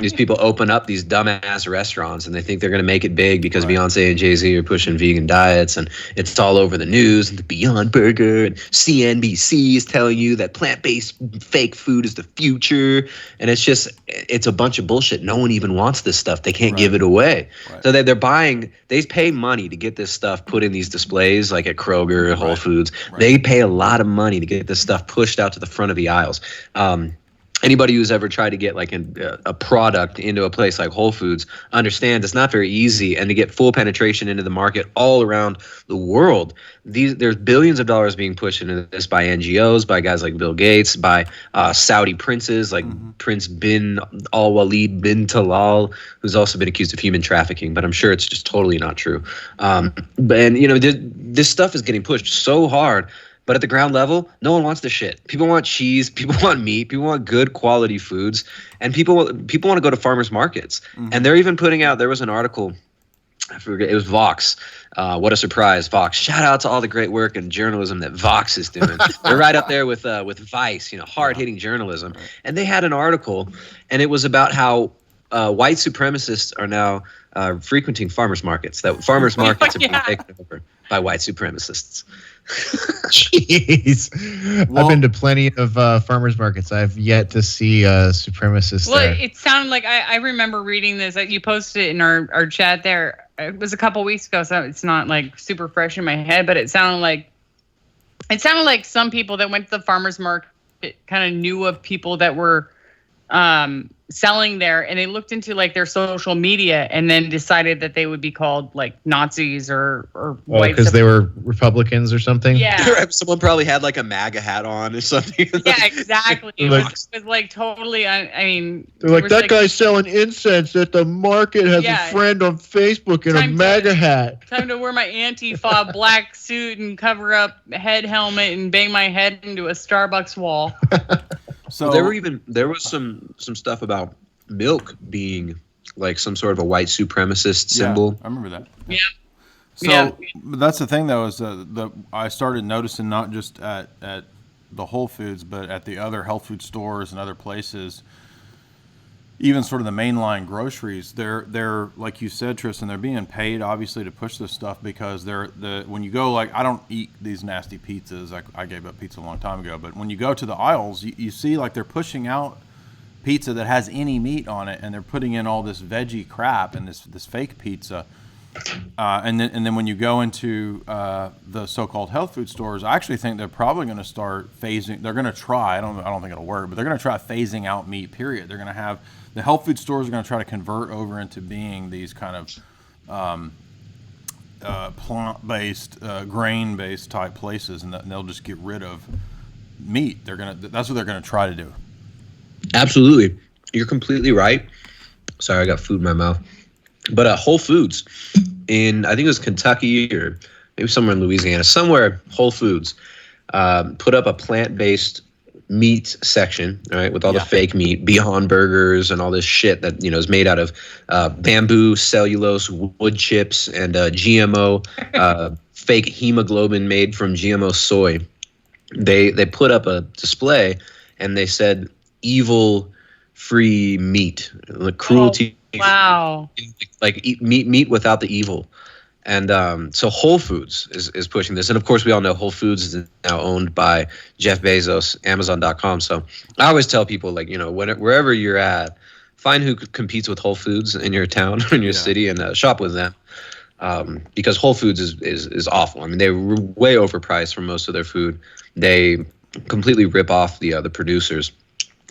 These people open up these dumbass restaurants and they think they're going to make it big because Beyonce and Jay-Z are pushing vegan diets and it's all over the news. And the Beyond Burger and CNBC is telling you that plant-based fake food is the future. And it's a bunch of bullshit. No one even wants this stuff. They can't give it away. So they're buying, they pay money to get this stuff put in these displays like at Kroger, Whole Foods. They pay a lot of money to get this stuff pushed out to the front of the aisles. Anybody who's ever tried to get like a product into a place like Whole Foods understands it's not very easy, and to get full penetration into the market all around the world, there's billions of dollars being pushed into this by NGOs, by guys like Bill Gates, by Saudi princes like Prince bin al-Walid bin Talal, who's also been accused of human trafficking, but I'm sure it's just totally not true. This stuff is getting pushed so hard. But at the ground level, no one wants the shit. People want cheese. People want meat. People want good quality foods. And people want to go to farmers markets. And they're even putting out, there was an article, I forget, it was Vox. What a surprise, Vox. Shout out to all the great work in journalism that Vox is doing. They're right up there with Vice, hard-hitting journalism. And they had an article, and it was about how white supremacists are now frequenting farmers markets. That farmers markets are being taken over by white supremacists. Jeez. I've been to plenty of farmers markets. I've yet to see supremacists there. It sounded like I remember reading this. You posted it in our chat there. It was a couple weeks ago, so it's not like super fresh in my head, but it sounded like some people that went to the farmers market kind of knew of people that were selling there, and they looked into like their social media and then decided that they would be called like Nazis or white because they were Republicans or something. Yeah. Someone probably had like a MAGA hat on or something. Yeah, exactly. It was like totally. I mean, they're like, that guy's selling incense at the market, has a friend on Facebook in a MAGA hat. Time to wear my Antifa black suit and cover up head helmet and bang my head into a Starbucks wall. So there was some stuff about milk being like some sort of a white supremacist symbol. I remember that. Yeah. So that's the thing, though, is I started noticing not just at the Whole Foods, but at the other health food stores and other places, even sort of the mainline groceries. They're like you said, Tristan, they're being paid obviously to push this stuff because when you go, like, I don't eat these nasty pizzas. I gave up pizza a long time ago, but when you go to the aisles, you see like they're pushing out pizza that has any meat on it, and they're putting in all this veggie crap and this fake pizza. And then when you go into the so-called health food stores, I actually think they're probably going to start phasing. They're going to try. I don't think it'll work, but they're going to try phasing out meat. Period. They're going to have the health food stores are going to try to convert over into being these kind of plant-based, grain-based type places, and they'll just get rid of meat. That's what they're going to try to do. Absolutely, you're completely right. Sorry, I got food in my mouth. But Whole Foods I think it was Kentucky or maybe somewhere in Louisiana, somewhere Whole Foods put up a plant-based meat section, all right, with all the fake meat, Beyond Burgers and all this shit that is made out of bamboo, cellulose, wood chips, and GMO fake hemoglobin made from GMO soy. They put up a display and they said evil-free meat, like cruelty. Wow. Like eat meat without the evil. And so Whole Foods is pushing this. And of course, we all know Whole Foods is now owned by Jeff Bezos, Amazon.com. So I always tell people, like, wherever you're at, find who competes with Whole Foods in your town or in your city and shop with them. Because Whole Foods is awful. I mean, they're way overpriced for most of their food. They completely rip off the producers.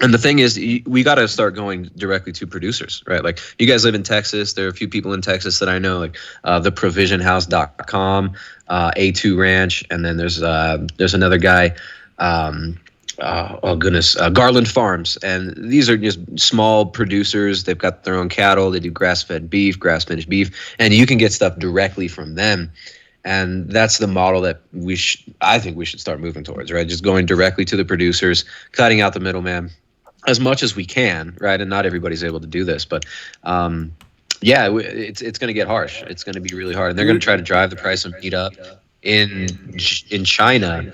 And the thing is, we got to start going directly to producers, right? Like, you guys live in Texas. There are a few people in Texas that I know, like theprovisionhouse.com, A2 Ranch, and then there's another guy, oh goodness, Garland Farms, and these are just small producers. They've got their own cattle. They do grass-fed beef, grass-finished beef, and you can get stuff directly from them. And that's the model that I think we should start moving towards, right? Just going directly to the producers, cutting out the middleman as much as we can, right? And not everybody's able to do this, but yeah, it's going to get harsh. It's going to be really hard, and they're going to try to drive the price of meat up. In China,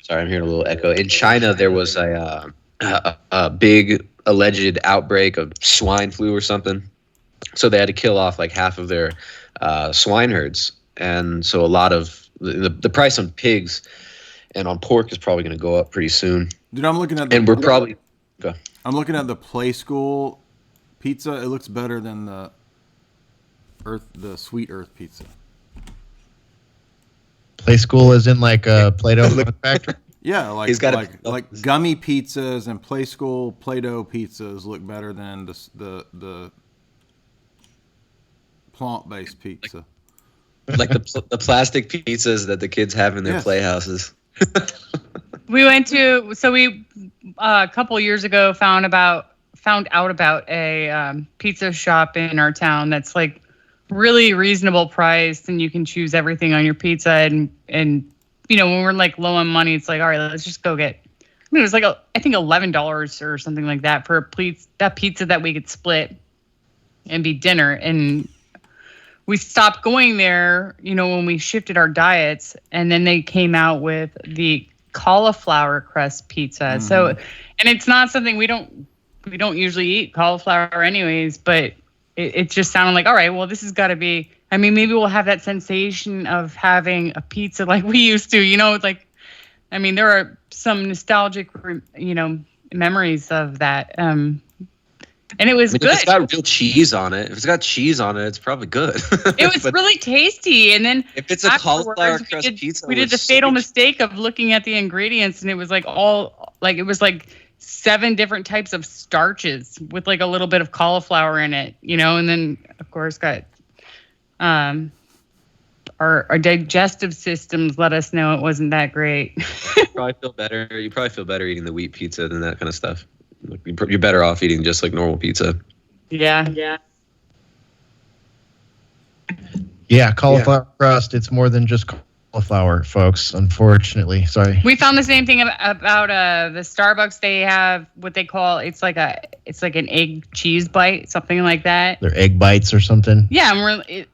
sorry, I'm hearing a little echo. In China, there was a big alleged outbreak of swine flu or something, so they had to kill off like half of their swine herds, and so a lot of the price on pigs and on pork is probably going to go up pretty soon. Dude, I'm looking at and we're probably. Go. I'm looking at the Play School pizza. It looks better than the Sweet Earth pizza. Play School is in like a Play-Doh factory. Yeah, like gummy pizzas and Play School Play-Doh pizzas look better than the plant-based pizza. Like the plastic pizzas that the kids have in their playhouses. We went to a couple years ago found out about a pizza shop in our town that's like really reasonable priced, and you can choose everything on your pizza. And you know, when we're like low on money, it's like, all right, let's just go get. I mean, it was like I think $11 or something like that for that pizza that we could split and be dinner. And we stopped going there, you know, when we shifted our diets, and then they came out with the cauliflower crust pizza. Mm-hmm. So, and it's not something we don't usually eat cauliflower anyways, but it just sounded like, all right, well, this has got to be, I mean, maybe we'll have that sensation of having a pizza like we used to, you know, it's like, I mean, there are some nostalgic, you know, memories of that. And it was good. If it's got real cheese on it, it's probably good. It was really tasty. And then if it's a cauliflower crust pizza, we did the fatal mistake of looking at the ingredients, and it was like it was like 7 different types of starches with like a little bit of cauliflower in it, you know, and then of course got our digestive systems let us know it wasn't that great. You probably feel better eating the wheat pizza than that kind of stuff. You're better off eating just like normal pizza. Yeah. Yeah, cauliflower crust. It's more than just cauliflower, folks. Unfortunately, sorry. We found the same thing about the Starbucks. They have what they call it's like an egg cheese bite, something like that. They're egg bites or something. Yeah, and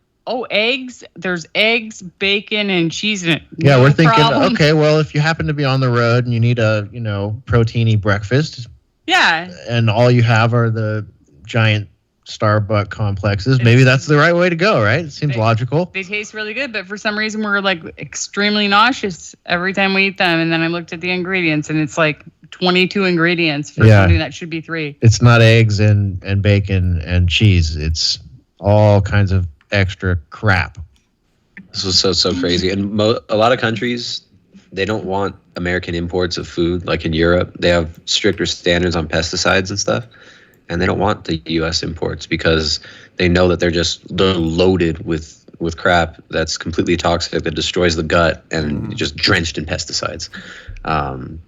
eggs. There's eggs, bacon, and cheese in it. Yeah, we're thinking, okay, well, if you happen to be on the road and you need a proteiny breakfast. Yeah. And all you have are the giant Starbucks complexes. Maybe that's the right way to go, right? It seems logical. They taste really good, but for some reason we're like extremely nauseous every time we eat them. And then I looked at the ingredients, and it's like 22 ingredients for something that should be 3. It's not eggs and bacon and cheese. It's all kinds of extra crap. This was so crazy. And a lot of countries, they don't want American imports of food. Like in Europe, they have stricter standards on pesticides and stuff. And they don't want the U.S. imports because they know that they're loaded with crap that's completely toxic, that destroys the gut and just drenched in pesticides. I mean,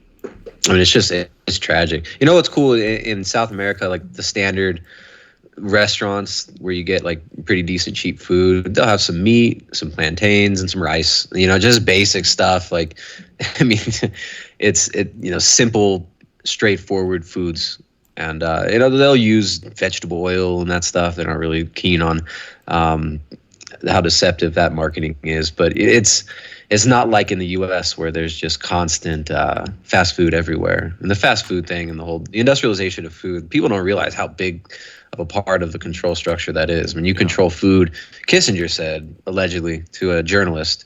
it's tragic. You know what's cool in South America, like the standard restaurants where you get like pretty decent cheap food, they'll have some meat, some plantains, and some rice, you know, just basic stuff. Like, I mean, it's simple, straightforward foods. And they'll use vegetable oil and that stuff. They're not really keen on how deceptive that marketing is. But it's not like in the U.S. where there's just constant fast food everywhere. And the fast food thing and the industrialization of food, people don't realize how big of a part of the control structure that is. When you control food, Kissinger said allegedly to a journalist,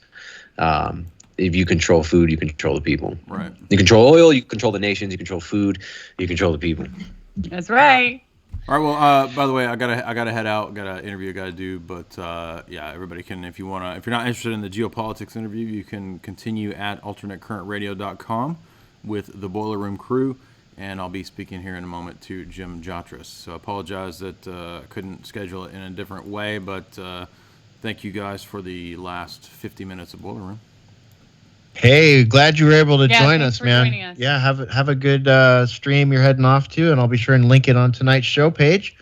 if you control food, you control the people. Right. You control oil, you control the nations. You control food, you control the people. That's right. All right. Well, by the way, I gotta head out. Got an interview I gotta do. But yeah, everybody can, if you're not interested in the geopolitics interview, you can continue at alternatecurrentradio.com with the Boiler Room crew, and I'll be speaking here in a moment to Jim Jotras. So I apologize that I couldn't schedule it in a different way, but thank you guys for the last 50 minutes of Boiler Room. Hey, glad you were able to Yeah, join thanks us, for man. joining us. Yeah, have a good stream you're heading off to, and I'll be sure and link it on tonight's show page,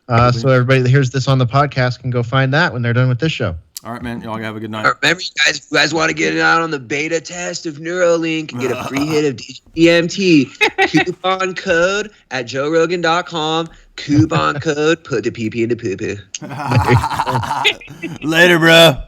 so everybody that hears this on the podcast can go find that when they're done with this show. All right, man. Y'all have a good night. Remember, you guys want to get it out on the beta test of Neuralink and get a free hit of DMT. Coupon code at joerogan.com. Coupon code, put the PP in the poo-poo. Later, bro.